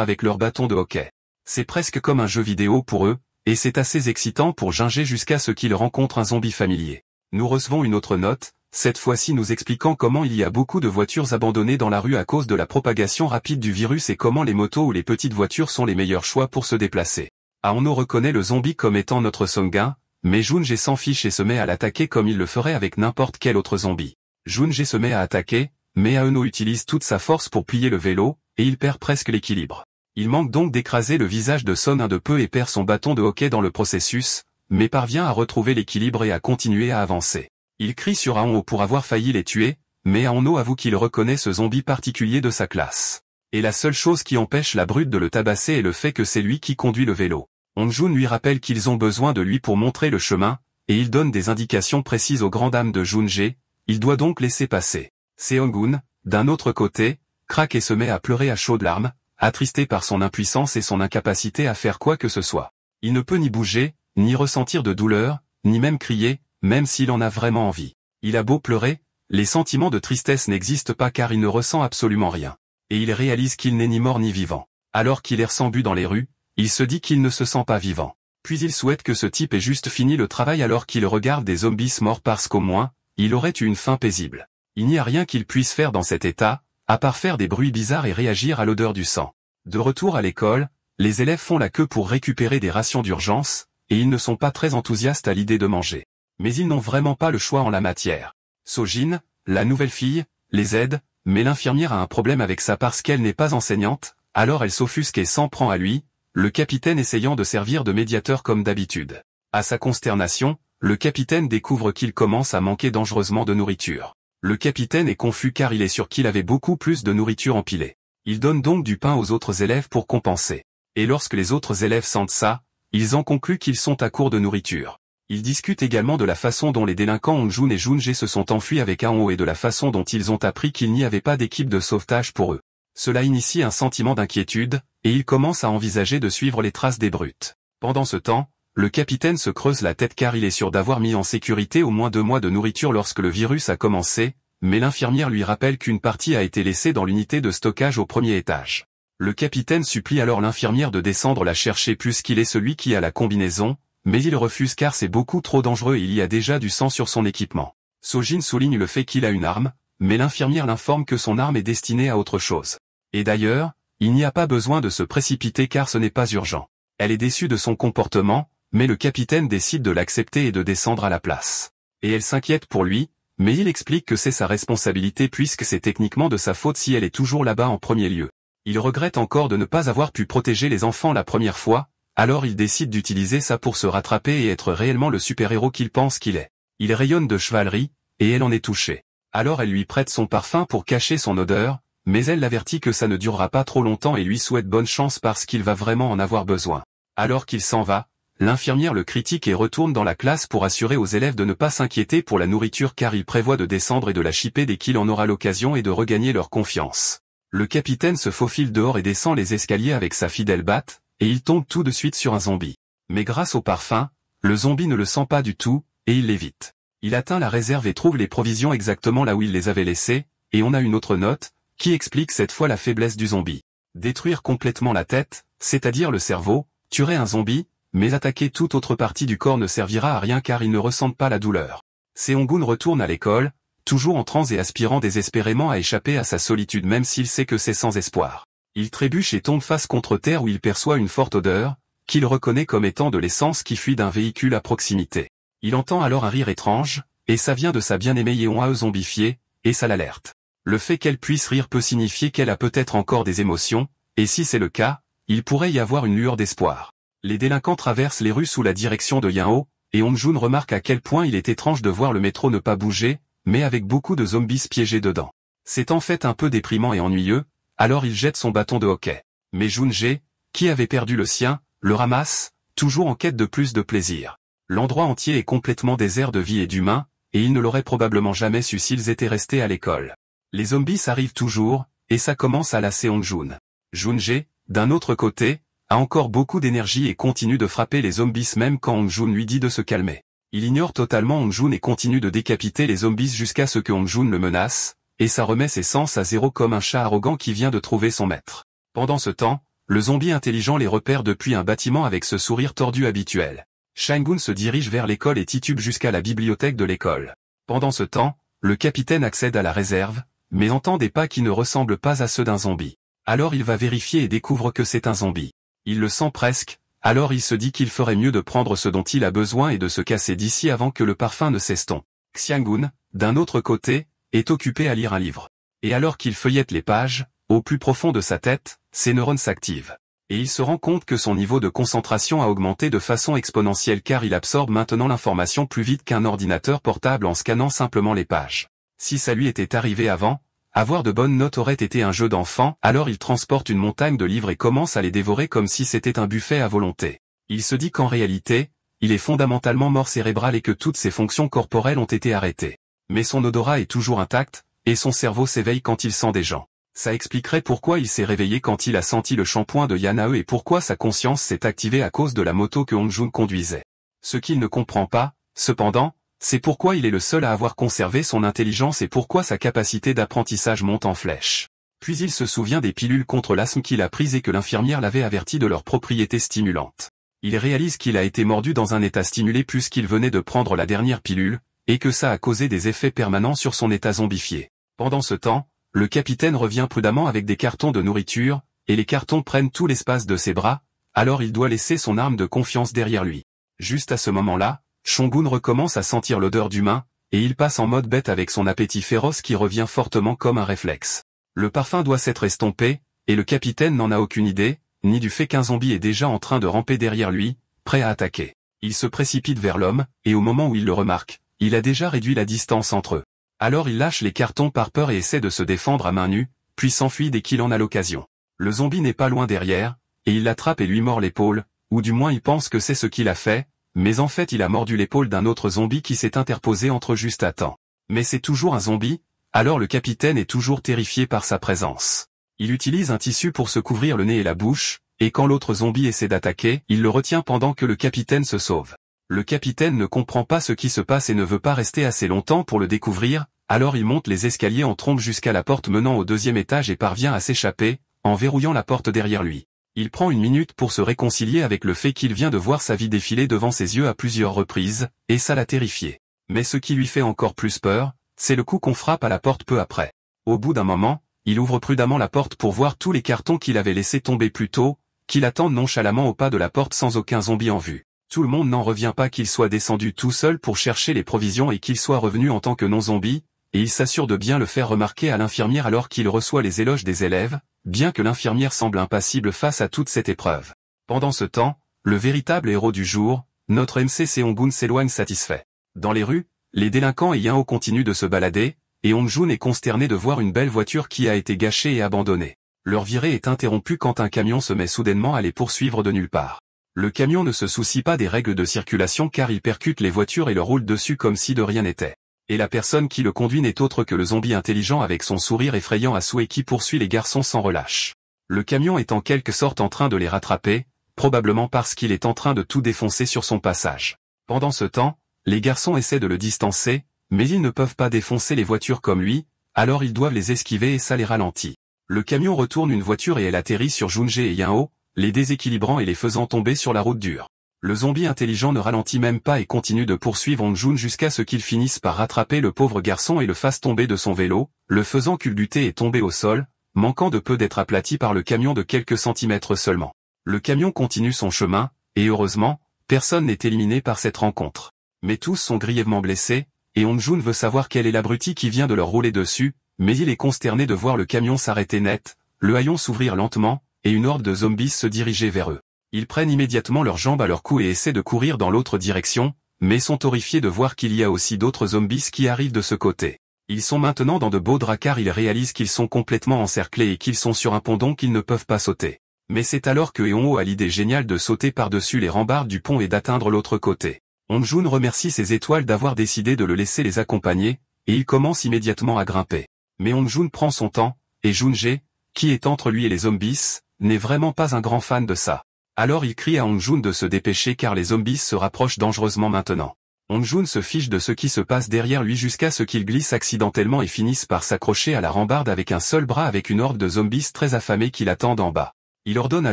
avec leur bâton de hockey. C'est presque comme un jeu vidéo pour eux, et c'est assez excitant pour Ginger jusqu'à ce qu'ils rencontrent un zombie familier. Nous recevons une autre note, cette fois-ci nous expliquant comment il y a beaucoup de voitures abandonnées dans la rue à cause de la propagation rapide du virus et comment les motos ou les petites voitures sont les meilleurs choix pour se déplacer. Aono reconnaît le zombie comme étant notre sanguin, mais Junji s'en fiche et se met à l'attaquer comme il le ferait avec n'importe quel autre zombie. Junji se met à attaquer, mais Aono utilise toute sa force pour plier le vélo, et il perd presque l'équilibre. Il manque donc d'écraser le visage de Son un de peu et perd son bâton de hockey dans le processus, mais parvient à retrouver l'équilibre et à continuer à avancer. Il crie sur Aono pour avoir failli les tuer, mais Aono avoue qu'il reconnaît ce zombie particulier de sa classe. Et la seule chose qui empêche la brute de le tabasser est le fait que c'est lui qui conduit le vélo. Hongjun lui rappelle qu'ils ont besoin de lui pour montrer le chemin, et il donne des indications précises aux grandes dames de Junji, il doit donc laisser passer. Seongun, d'un autre côté, craque et se met à pleurer à chaudes larmes, attristé par son impuissance et son incapacité à faire quoi que ce soit. Il ne peut ni bouger, ni ressentir de douleur, ni même crier, même s'il en a vraiment envie. Il a beau pleurer, les sentiments de tristesse n'existent pas car il ne ressent absolument rien. Et il réalise qu'il n'est ni mort ni vivant. Alors qu'il erre sans but dans les rues, il se dit qu'il ne se sent pas vivant. Puis il souhaite que ce type ait juste fini le travail alors qu'il regarde des zombies morts parce qu'au moins, il aurait eu une fin paisible. Il n'y a rien qu'il puisse faire dans cet état, à part faire des bruits bizarres et réagir à l'odeur du sang. De retour à l'école, les élèves font la queue pour récupérer des rations d'urgence, et ils ne sont pas très enthousiastes à l'idée de manger. Mais ils n'ont vraiment pas le choix en la matière. Sojin, la nouvelle fille, les aide, mais l'infirmière a un problème avec ça parce qu'elle n'est pas enseignante, alors elle s'offusque et s'en prend à lui, le capitaine essayant de servir de médiateur comme d'habitude. À sa consternation, le capitaine découvre qu'il commence à manquer dangereusement de nourriture. Le capitaine est confus car il est sûr qu'il avait beaucoup plus de nourriture empilée. Il donne donc du pain aux autres élèves pour compenser. Et lorsque les autres élèves sentent ça, ils en concluent qu'ils sont à court de nourriture. Ils discutent également de la façon dont les délinquants Hongjun et Junji se sont enfuis avec Aono et de la façon dont ils ont appris qu'il n'y avait pas d'équipe de sauvetage pour eux. Cela initie un sentiment d'inquiétude, et ils commencent à envisager de suivre les traces des brutes. Pendant ce temps, le capitaine se creuse la tête car il est sûr d'avoir mis en sécurité au moins 2 mois de nourriture lorsque le virus a commencé, mais l'infirmière lui rappelle qu'une partie a été laissée dans l'unité de stockage au premier étage. Le capitaine supplie alors l'infirmière de descendre la chercher puisqu'il est celui qui a la combinaison, mais il refuse car c'est beaucoup trop dangereux et il y a déjà du sang sur son équipement. Sojin souligne le fait qu'il a une arme, mais l'infirmière l'informe que son arme est destinée à autre chose. Et d'ailleurs, il n'y a pas besoin de se précipiter car ce n'est pas urgent. Elle est déçue de son comportement, mais le capitaine décide de l'accepter et de descendre à la place. Et elle s'inquiète pour lui, mais il explique que c'est sa responsabilité puisque c'est techniquement de sa faute si elle est toujours là-bas en premier lieu. Il regrette encore de ne pas avoir pu protéger les enfants la première fois, alors il décide d'utiliser ça pour se rattraper et être réellement le super-héros qu'il pense qu'il est. Il rayonne de chevalerie, et elle en est touchée. Alors elle lui prête son parfum pour cacher son odeur, mais elle l'avertit que ça ne durera pas trop longtemps et lui souhaite bonne chance parce qu'il va vraiment en avoir besoin. Alors qu'il s'en va, l'infirmière le critique et retourne dans la classe pour assurer aux élèves de ne pas s'inquiéter pour la nourriture car il prévoit de descendre et de la chipper dès qu'il en aura l'occasion et de regagner leur confiance. Le capitaine se faufile dehors et descend les escaliers avec sa fidèle batte, et il tombe tout de suite sur un zombie. Mais grâce au parfum, le zombie ne le sent pas du tout, et il l'évite. Il atteint la réserve et trouve les provisions exactement là où il les avait laissées, et on a une autre note, qui explique cette fois la faiblesse du zombie. Détruire complètement la tête, c'est-à-dire le cerveau, tuerait un zombie, mais attaquer toute autre partie du corps ne servira à rien car il ne ressent pas la douleur. Seongun retourne à l'école, toujours en transe et aspirant désespérément à échapper à sa solitude même s'il sait que c'est sans espoir. Il trébuche et tombe face contre terre où il perçoit une forte odeur, qu'il reconnaît comme étant de l'essence qui fuit d'un véhicule à proximité. Il entend alors un rire étrange, et ça vient de sa bien-aimée Yeon-A zombifiée, et ça l'alerte. Le fait qu'elle puisse rire peut signifier qu'elle a peut-être encore des émotions, et si c'est le cas, il pourrait y avoir une lueur d'espoir. Les délinquants traversent les rues sous la direction de Yeon-A, et Hongjun remarque à quel point il est étrange de voir le métro ne pas bouger, mais avec beaucoup de zombies piégés dedans. C'est en fait un peu déprimant et ennuyeux, alors il jette son bâton de hockey. Mais Junji, qui avait perdu le sien, le ramasse, toujours en quête de plus de plaisir. L'endroit entier est complètement désert de vie et d'humains, et ils ne l'auraient probablement jamais su s'ils étaient restés à l'école. Les zombies arrivent toujours, et ça commence à lasser Hongjun. Junji, d'un autre côté, a encore beaucoup d'énergie et continue de frapper les zombies même quand Hongjun lui dit de se calmer. Il ignore totalement Hong-Jun et continue de décapiter les zombies jusqu'à ce que Hong-Jun le menace, et ça remet ses sens à zéro comme un chat arrogant qui vient de trouver son maître. Pendant ce temps, le zombie intelligent les repère depuis un bâtiment avec ce sourire tordu habituel. Shangun se dirige vers l'école et titube jusqu'à la bibliothèque de l'école. Pendant ce temps, le capitaine accède à la réserve, mais entend des pas qui ne ressemblent pas à ceux d'un zombie. Alors il va vérifier et découvre que c'est un zombie. Il le sent presque, alors il se dit qu'il ferait mieux de prendre ce dont il a besoin et de se casser d'ici avant que le parfum ne s'estompe. Xiangun, d'un autre côté, est occupé à lire un livre. Et alors qu'il feuillette les pages, au plus profond de sa tête, ses neurones s'activent. Et il se rend compte que son niveau de concentration a augmenté de façon exponentielle car il absorbe maintenant l'information plus vite qu'un ordinateur portable en scannant simplement les pages. Si ça lui était arrivé avant, avoir de bonnes notes aurait été un jeu d'enfant, alors il transporte une montagne de livres et commence à les dévorer comme si c'était un buffet à volonté. Il se dit qu'en réalité, il est fondamentalement mort cérébral et que toutes ses fonctions corporelles ont été arrêtées. Mais son odorat est toujours intact, et son cerveau s'éveille quand il sent des gens. Ça expliquerait pourquoi il s'est réveillé quand il a senti le shampoing de Yanae et pourquoi sa conscience s'est activée à cause de la moto que Hong-Jun conduisait. Ce qu'il ne comprend pas, cependant, c'est pourquoi il est le seul à avoir conservé son intelligence et pourquoi sa capacité d'apprentissage monte en flèche. Puis il se souvient des pilules contre l'asthme qu'il a prises et que l'infirmière l'avait averti de leurs propriétés stimulantes. Il réalise qu'il a été mordu dans un état stimulé puisqu'il venait de prendre la dernière pilule, et que ça a causé des effets permanents sur son état zombifié. Pendant ce temps, le capitaine revient prudemment avec des cartons de nourriture, et les cartons prennent tout l'espace de ses bras, alors il doit laisser son arme de confiance derrière lui. Juste à ce moment-là, Shongun recommence à sentir l'odeur d'humain, et il passe en mode bête avec son appétit féroce qui revient fortement comme un réflexe. Le parfum doit s'être estompé, et le capitaine n'en a aucune idée, ni du fait qu'un zombie est déjà en train de ramper derrière lui, prêt à attaquer. Il se précipite vers l'homme, et au moment où il le remarque, il a déjà réduit la distance entre eux. Alors il lâche les cartons par peur et essaie de se défendre à main nue, puis s'enfuit dès qu'il en a l'occasion. Le zombie n'est pas loin derrière, et il l'attrape et lui mord l'épaule, ou du moins il pense que c'est ce qu'il a fait, mais en fait il a mordu l'épaule d'un autre zombie qui s'est interposé entre eux juste à temps. Mais c'est toujours un zombie, alors le capitaine est toujours terrifié par sa présence. Il utilise un tissu pour se couvrir le nez et la bouche, et quand l'autre zombie essaie d'attaquer, il le retient pendant que le capitaine se sauve. Le capitaine ne comprend pas ce qui se passe et ne veut pas rester assez longtemps pour le découvrir, alors il monte les escaliers en trombe jusqu'à la porte menant au deuxième étage et parvient à s'échapper, en verrouillant la porte derrière lui. Il prend une minute pour se réconcilier avec le fait qu'il vient de voir sa vie défiler devant ses yeux à plusieurs reprises, et ça l'a terrifié. Mais ce qui lui fait encore plus peur, c'est le coup qu'on frappe à la porte peu après. Au bout d'un moment, il ouvre prudemment la porte pour voir tous les cartons qu'il avait laissés tomber plus tôt, qu'il attend nonchalamment au pas de la porte sans aucun zombie en vue. Tout le monde n'en revient pas qu'il soit descendu tout seul pour chercher les provisions et qu'il soit revenu en tant que non-zombie, et il s'assure de bien le faire remarquer à l'infirmière alors qu'il reçoit les éloges des élèves, bien que l'infirmière semble impassible face à toute cette épreuve. Pendant ce temps, le véritable héros du jour, notre MC Seongun s'éloigne satisfait. Dans les rues, les délinquants et Yao continuent de se balader, et Hong-Jun est consterné de voir une belle voiture qui a été gâchée et abandonnée. Leur virée est interrompue quand un camion se met soudainement à les poursuivre de nulle part. Le camion ne se soucie pas des règles de circulation car il percute les voitures et leur roule dessus comme si de rien n'était. Et la personne qui le conduit n'est autre que le zombie intelligent avec son sourire effrayant à souhait qui poursuit les garçons sans relâche. Le camion est en quelque sorte en train de les rattraper, probablement parce qu'il est en train de tout défoncer sur son passage. Pendant ce temps, les garçons essaient de le distancer, mais ils ne peuvent pas défoncer les voitures comme lui, alors ils doivent les esquiver et ça les ralentit. Le camion retourne une voiture et elle atterrit sur Junji et Yao, les déséquilibrant et les faisant tomber sur la route dure. Le zombie intelligent ne ralentit même pas et continue de poursuivre Hong-Jun jusqu'à ce qu'il finisse par rattraper le pauvre garçon et le fasse tomber de son vélo, le faisant culbuter et tomber au sol, manquant de peu d'être aplati par le camion de quelques centimètres seulement. Le camion continue son chemin, et heureusement, personne n'est éliminé par cette rencontre. Mais tous sont grièvement blessés, et Hong-Jun veut savoir quel est l'abruti qui vient de leur rouler dessus, mais il est consterné de voir le camion s'arrêter net, le haillon s'ouvrir lentement, et une horde de zombies se diriger vers eux. Ils prennent immédiatement leurs jambes à leur cou et essaient de courir dans l'autre direction, mais sont horrifiés de voir qu'il y a aussi d'autres zombies qui arrivent de ce côté. Ils sont maintenant dans de beaux draps car ils réalisent qu'ils sont complètement encerclés et qu'ils sont sur un pont donc ils ne peuvent pas sauter. Mais c'est alors que Eonho a l'idée géniale de sauter par-dessus les rambardes du pont et d'atteindre l'autre côté. Hong-Jun remercie ses étoiles d'avoir décidé de le laisser les accompagner, et il commence immédiatement à grimper. Mais Hong-Jun prend son temps, et Junji, qui est entre lui et les zombies, n'est vraiment pas un grand fan de ça. Alors il crie à Hong-Jun de se dépêcher car les zombies se rapprochent dangereusement maintenant. Hong-jun se fiche de ce qui se passe derrière lui jusqu'à ce qu'il glisse accidentellement et finisse par s'accrocher à la rambarde avec un seul bras avec une horde de zombies très affamés qui l'attendent en bas. Il ordonne à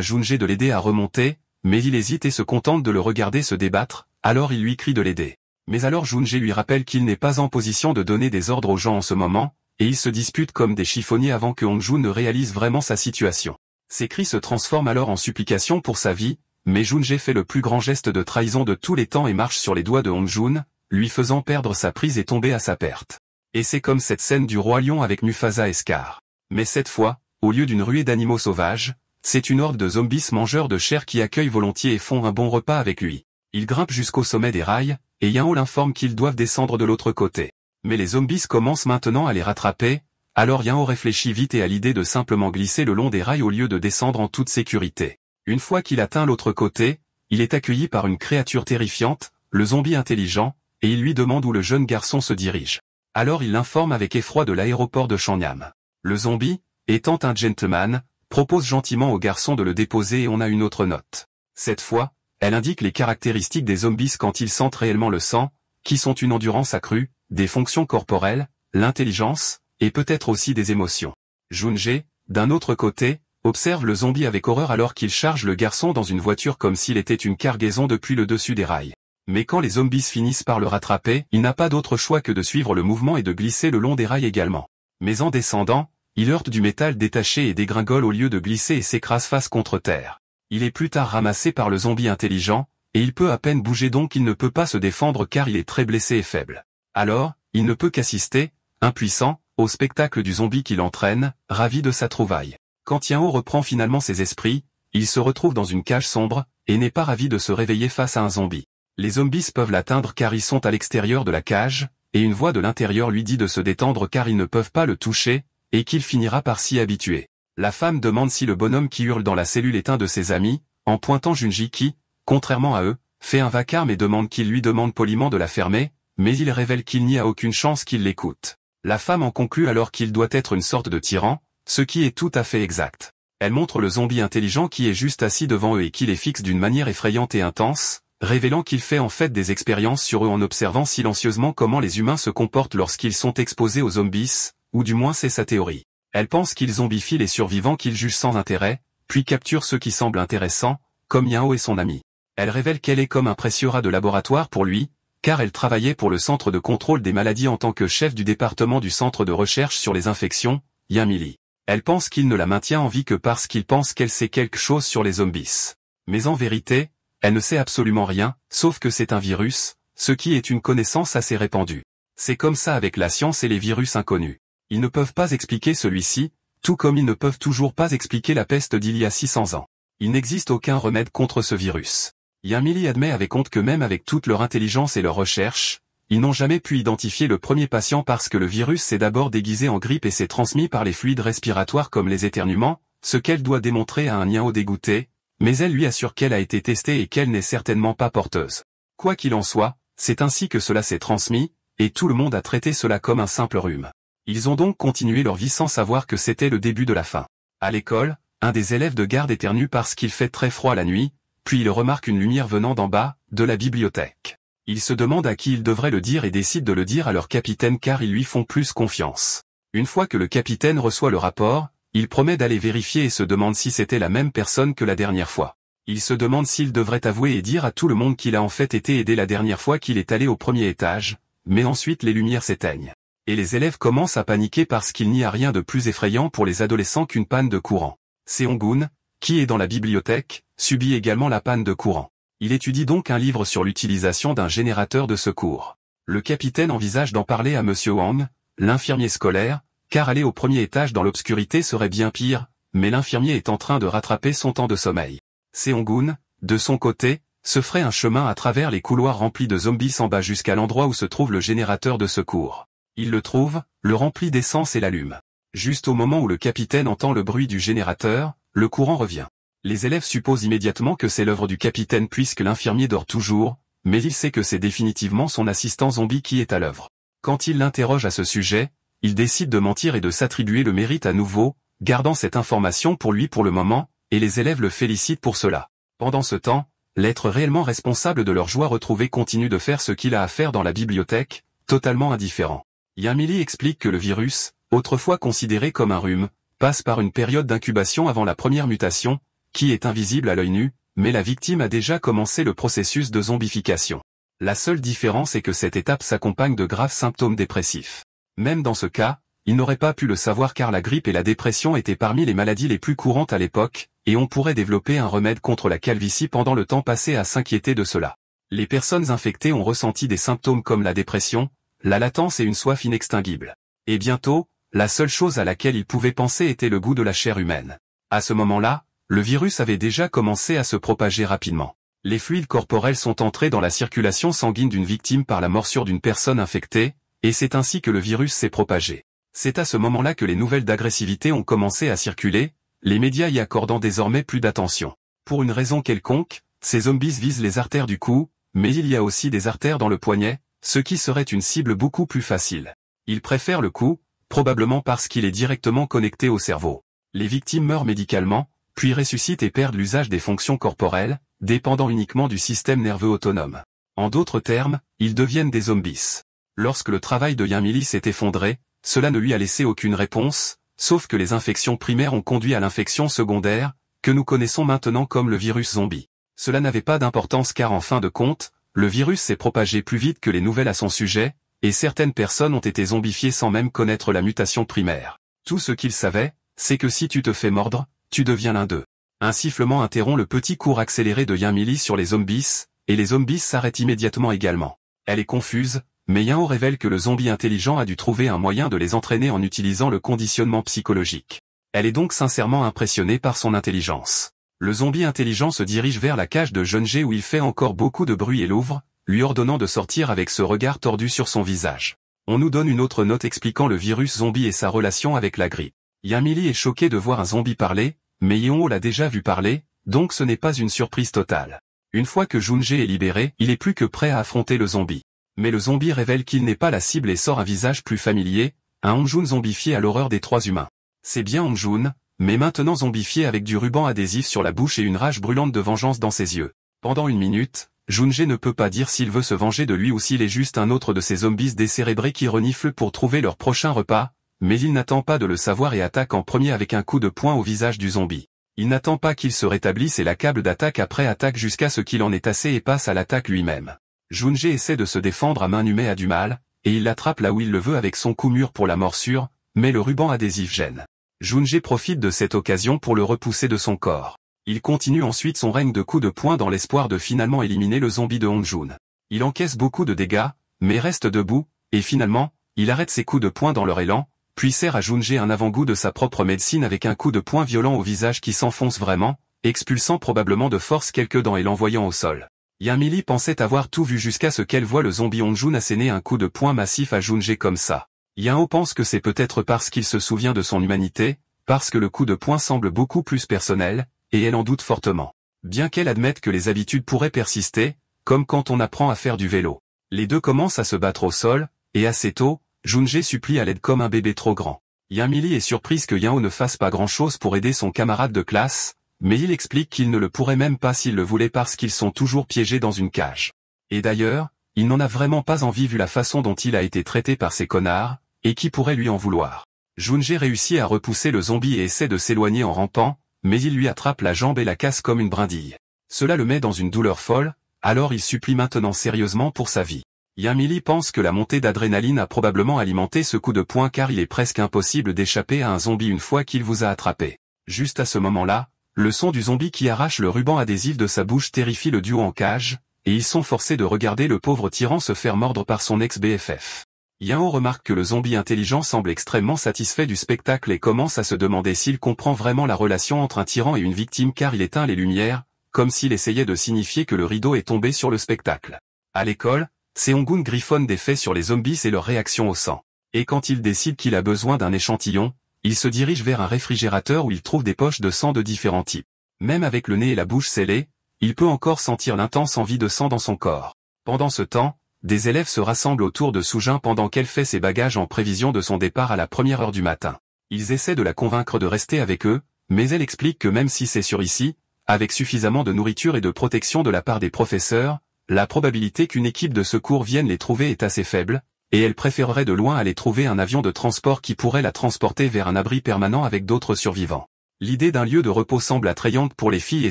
Junjae de l'aider à remonter, mais il hésite et se contente de le regarder se débattre, alors il lui crie de l'aider. Mais alors Junjae lui rappelle qu'il n'est pas en position de donner des ordres aux gens en ce moment, et ils se disputent comme des chiffonniers avant que Hong-jun ne réalise vraiment sa situation. Ses cris se transforment alors en supplications pour sa vie, mais Junjae fait le plus grand geste de trahison de tous les temps et marche sur les doigts de Hong-jun, lui faisant perdre sa prise et tomber à sa perte. Et c'est comme cette scène du roi lion avec Mufasa et Scar. Mais cette fois, au lieu d'une ruée d'animaux sauvages, c'est une horde de zombies mangeurs de chair qui accueillent volontiers et font un bon repas avec lui. Ils grimpent jusqu'au sommet des rails, et Yao l'informe qu'ils doivent descendre de l'autre côté. Mais les zombies commencent maintenant à les rattraper, alors Yao réfléchit vite et a l'idée de simplement glisser le long des rails au lieu de descendre en toute sécurité. Une fois qu'il atteint l'autre côté, il est accueilli par une créature terrifiante, le zombie intelligent, et il lui demande où le jeune garçon se dirige. Alors il l'informe avec effroi de l'aéroport de Chanyam. Le zombie, étant un gentleman, propose gentiment au garçon de le déposer et on a une autre note. Cette fois, elle indique les caractéristiques des zombies quand ils sentent réellement le sang, qui sont une endurance accrue, des fonctions corporelles, l'intelligence, et peut-être aussi des émotions. Junjae, d'un autre côté, observe le zombie avec horreur alors qu'il charge le garçon dans une voiture comme s'il était une cargaison depuis le dessus des rails. Mais quand les zombies finissent par le rattraper, il n'a pas d'autre choix que de suivre le mouvement et de glisser le long des rails également. Mais en descendant, il heurte du métal détaché et dégringole au lieu de glisser et s'écrase face contre terre. Il est plus tard ramassé par le zombie intelligent, et il peut à peine bouger donc il ne peut pas se défendre car il est très blessé et faible. Alors, il ne peut qu'assister, impuissant, au spectacle du zombie qui l'entraîne, ravi de sa trouvaille. Quand Yao reprend finalement ses esprits, il se retrouve dans une cage sombre, et n'est pas ravi de se réveiller face à un zombie. Les zombies peuvent l'atteindre car ils sont à l'extérieur de la cage, et une voix de l'intérieur lui dit de se détendre car ils ne peuvent pas le toucher, et qu'il finira par s'y habituer. La femme demande si le bonhomme qui hurle dans la cellule est un de ses amis, en pointant Junji qui, contrairement à eux, fait un vacarme et demande qu'il lui demande poliment de la fermer, mais il révèle qu'il n'y a aucune chance qu'il l'écoute. La femme en conclut alors qu'il doit être une sorte de tyran, ce qui est tout à fait exact. Elle montre le zombie intelligent qui est juste assis devant eux et qui les fixe d'une manière effrayante et intense, révélant qu'il fait en fait des expériences sur eux en observant silencieusement comment les humains se comportent lorsqu'ils sont exposés aux zombies, ou du moins c'est sa théorie. Elle pense qu'il zombifie les survivants qu'il juge sans intérêt, puis capture ceux qui semblent intéressants, comme Yao et son ami. Elle révèle qu'elle est comme un précieux rat de laboratoire pour lui, car elle travaillait pour le centre de contrôle des maladies en tant que chef du département du centre de recherche sur les infections, Yamili. Elle pense qu'il ne la maintient en vie que parce qu'il pense qu'elle sait quelque chose sur les zombies. Mais en vérité, elle ne sait absolument rien, sauf que c'est un virus, ce qui est une connaissance assez répandue. C'est comme ça avec la science et les virus inconnus. Ils ne peuvent pas expliquer celui-ci, tout comme ils ne peuvent toujours pas expliquer la peste d'il y a 600 ans. Il n'existe aucun remède contre ce virus. Yamili admet avec honte que même avec toute leur intelligence et leur recherche, ils n'ont jamais pu identifier le premier patient parce que le virus s'est d'abord déguisé en grippe et s'est transmis par les fluides respiratoires comme les éternuements, ce qu'elle doit démontrer à un Yao dégoûté, mais elle lui assure qu'elle a été testée et qu'elle n'est certainement pas porteuse. Quoi qu'il en soit, c'est ainsi que cela s'est transmis, et tout le monde a traité cela comme un simple rhume. Ils ont donc continué leur vie sans savoir que c'était le début de la fin. À l'école, un des élèves de garde éternue parce qu'il fait très froid la nuit, puis il remarque une lumière venant d'en bas, de la bibliothèque. Il se demande à qui il devrait le dire et décide de le dire à leur capitaine car ils lui font plus confiance. Une fois que le capitaine reçoit le rapport, il promet d'aller vérifier et se demande si c'était la même personne que la dernière fois. Il se demande s'il devrait avouer et dire à tout le monde qu'il a en fait été aidé la dernière fois qu'il est allé au premier étage, mais ensuite les lumières s'éteignent. Et les élèves commencent à paniquer parce qu'il n'y a rien de plus effrayant pour les adolescents qu'une panne de courant. Seong-gun, qui est dans la bibliothèque, subit également la panne de courant. Il étudie donc un livre sur l'utilisation d'un générateur de secours. Le capitaine envisage d'en parler à Monsieur Wang, l'infirmier scolaire, car aller au premier étage dans l'obscurité serait bien pire, mais l'infirmier est en train de rattraper son temps de sommeil. Seong-gun, de son côté, se ferait un chemin à travers les couloirs remplis de zombies en bas jusqu'à l'endroit où se trouve le générateur de secours. Il le trouve, le remplit d'essence et l'allume. Juste au moment où le capitaine entend le bruit du générateur, le courant revient. Les élèves supposent immédiatement que c'est l'œuvre du capitaine puisque l'infirmier dort toujours, mais il sait que c'est définitivement son assistant zombie qui est à l'œuvre. Quand il l'interroge à ce sujet, il décide de mentir et de s'attribuer le mérite à nouveau, gardant cette information pour lui pour le moment, et les élèves le félicitent pour cela. Pendant ce temps, l'être réellement responsable de leur joie retrouvée continue de faire ce qu'il a à faire dans la bibliothèque, totalement indifférent. Yamili explique que le virus, autrefois considéré comme un rhume, passe par une période d'incubation avant la première mutation, qui est invisible à l'œil nu, mais la victime a déjà commencé le processus de zombification. La seule différence est que cette étape s'accompagne de graves symptômes dépressifs. Même dans ce cas, il n'aurait pas pu le savoir car la grippe et la dépression étaient parmi les maladies les plus courantes à l'époque, et on pourrait développer un remède contre la calvitie pendant le temps passé à s'inquiéter de cela. Les personnes infectées ont ressenti des symptômes comme la dépression, la latence et une soif inextinguible. Et bientôt, la seule chose à laquelle ils pouvaient penser était le goût de la chair humaine. À ce moment-là, le virus avait déjà commencé à se propager rapidement. Les fluides corporels sont entrés dans la circulation sanguine d'une victime par la morsure d'une personne infectée, et c'est ainsi que le virus s'est propagé. C'est à ce moment-là que les nouvelles d'agressivité ont commencé à circuler, les médias y accordant désormais plus d'attention. Pour une raison quelconque, ces zombies visent les artères du cou, mais il y a aussi des artères dans le poignet, ce qui serait une cible beaucoup plus facile. Ils préfèrent le cou, probablement parce qu'il est directement connecté au cerveau. Les victimes meurent médicalement, puis ressuscitent et perdent l'usage des fonctions corporelles, dépendant uniquement du système nerveux autonome. En d'autres termes, ils deviennent des zombies. Lorsque le travail de Yamili s'est effondré, cela ne lui a laissé aucune réponse, sauf que les infections primaires ont conduit à l'infection secondaire, que nous connaissons maintenant comme le virus zombie. Cela n'avait pas d'importance car en fin de compte, le virus s'est propagé plus vite que les nouvelles à son sujet, et certaines personnes ont été zombifiées sans même connaître la mutation primaire. Tout ce qu'ils savaient, c'est que si tu te fais mordre, tu deviens l'un d'eux. Un sifflement interrompt le petit cours accéléré de Yamili sur les zombies, et les zombies s'arrêtent immédiatement également. Elle est confuse, mais Yao révèle que le zombie intelligent a dû trouver un moyen de les entraîner en utilisant le conditionnement psychologique. Elle est donc sincèrement impressionnée par son intelligence. Le zombie intelligent se dirige vers la cage de Junji où il fait encore beaucoup de bruit et l'ouvre, lui ordonnant de sortir avec ce regard tordu sur son visage. On nous donne une autre note expliquant le virus zombie et sa relation avec la grippe. Yamili est choquée de voir un zombie parler, mais Yeon l'a déjà vu parler, donc ce n'est pas une surprise totale. Une fois que Junji est libéré, il est plus que prêt à affronter le zombie. Mais le zombie révèle qu'il n'est pas la cible et sort un visage plus familier, un Hongjun zombifié à l'horreur des trois humains. C'est bien Hongjun, mais maintenant zombifié avec du ruban adhésif sur la bouche et une rage brûlante de vengeance dans ses yeux. Pendant une minute, Junji ne peut pas dire s'il veut se venger de lui ou s'il est juste un autre de ces zombies décérébrés qui reniflent pour trouver leur prochain repas, mais il n'attend pas de le savoir et attaque en premier avec un coup de poing au visage du zombie. Il n'attend pas qu'il se rétablisse et l'accable d'attaque après attaque jusqu'à ce qu'il en ait assez et passe à l'attaque lui-même. Junji essaie de se défendre à main nue mais a du mal, et il l'attrape là où il le veut avec son coup mûr pour la morsure, mais le ruban adhésif gêne. Junji profite de cette occasion pour le repousser de son corps. Il continue ensuite son règne de coups de poing dans l'espoir de finalement éliminer le zombie de Hongjun. Il encaisse beaucoup de dégâts, mais reste debout, et finalement, il arrête ses coups de poing dans leur élan, puis sert à Junji un avant-goût de sa propre médecine avec un coup de poing violent au visage qui s'enfonce vraiment, expulsant probablement de force quelques dents et l'envoyant au sol. Yamili pensait avoir tout vu jusqu'à ce qu'elle voit le zombie Hongjun asséner un coup de poing massif à Junji comme ça. Yao pense que c'est peut-être parce qu'il se souvient de son humanité, parce que le coup de poing semble beaucoup plus personnel, et elle en doute fortement. Bien qu'elle admette que les habitudes pourraient persister, comme quand on apprend à faire du vélo. Les deux commencent à se battre au sol, et assez tôt, Junji supplie à l'aide comme un bébé trop grand. Yamili est surprise que Yao ne fasse pas grand-chose pour aider son camarade de classe, mais il explique qu'il ne le pourrait même pas s'il le voulait parce qu'ils sont toujours piégés dans une cage. Et d'ailleurs, il n'en a vraiment pas envie vu la façon dont il a été traité par ces connards, et qui pourrait lui en vouloir. Junji réussit à repousser le zombie et essaie de s'éloigner en rampant, mais il lui attrape la jambe et la casse comme une brindille. Cela le met dans une douleur folle, alors il supplie maintenant sérieusement pour sa vie. Yamili pense que la montée d'adrénaline a probablement alimenté ce coup de poing car il est presque impossible d'échapper à un zombie une fois qu'il vous a attrapé. Juste à ce moment-là, le son du zombie qui arrache le ruban adhésif de sa bouche terrifie le duo en cage, et ils sont forcés de regarder le pauvre tyran se faire mordre par son ex-BFF. Yao remarque que le zombie intelligent semble extrêmement satisfait du spectacle et commence à se demander s'il comprend vraiment la relation entre un tyran et une victime car il éteint les lumières, comme s'il essayait de signifier que le rideau est tombé sur le spectacle. À l'école, Seongun griffonne des faits sur les zombies et leur réaction au sang. Et quand il décide qu'il a besoin d'un échantillon, il se dirige vers un réfrigérateur où il trouve des poches de sang de différents types. Même avec le nez et la bouche scellés, il peut encore sentir l'intense envie de sang dans son corps. Pendant ce temps, des élèves se rassemblent autour de Sujin pendant qu'elle fait ses bagages en prévision de son départ à la première heure du matin. Ils essaient de la convaincre de rester avec eux, mais elle explique que même si c'est sûr ici, avec suffisamment de nourriture et de protection de la part des professeurs, la probabilité qu'une équipe de secours vienne les trouver est assez faible, et elle préférerait de loin aller trouver un avion de transport qui pourrait la transporter vers un abri permanent avec d'autres survivants. L'idée d'un lieu de repos semble attrayante pour les filles et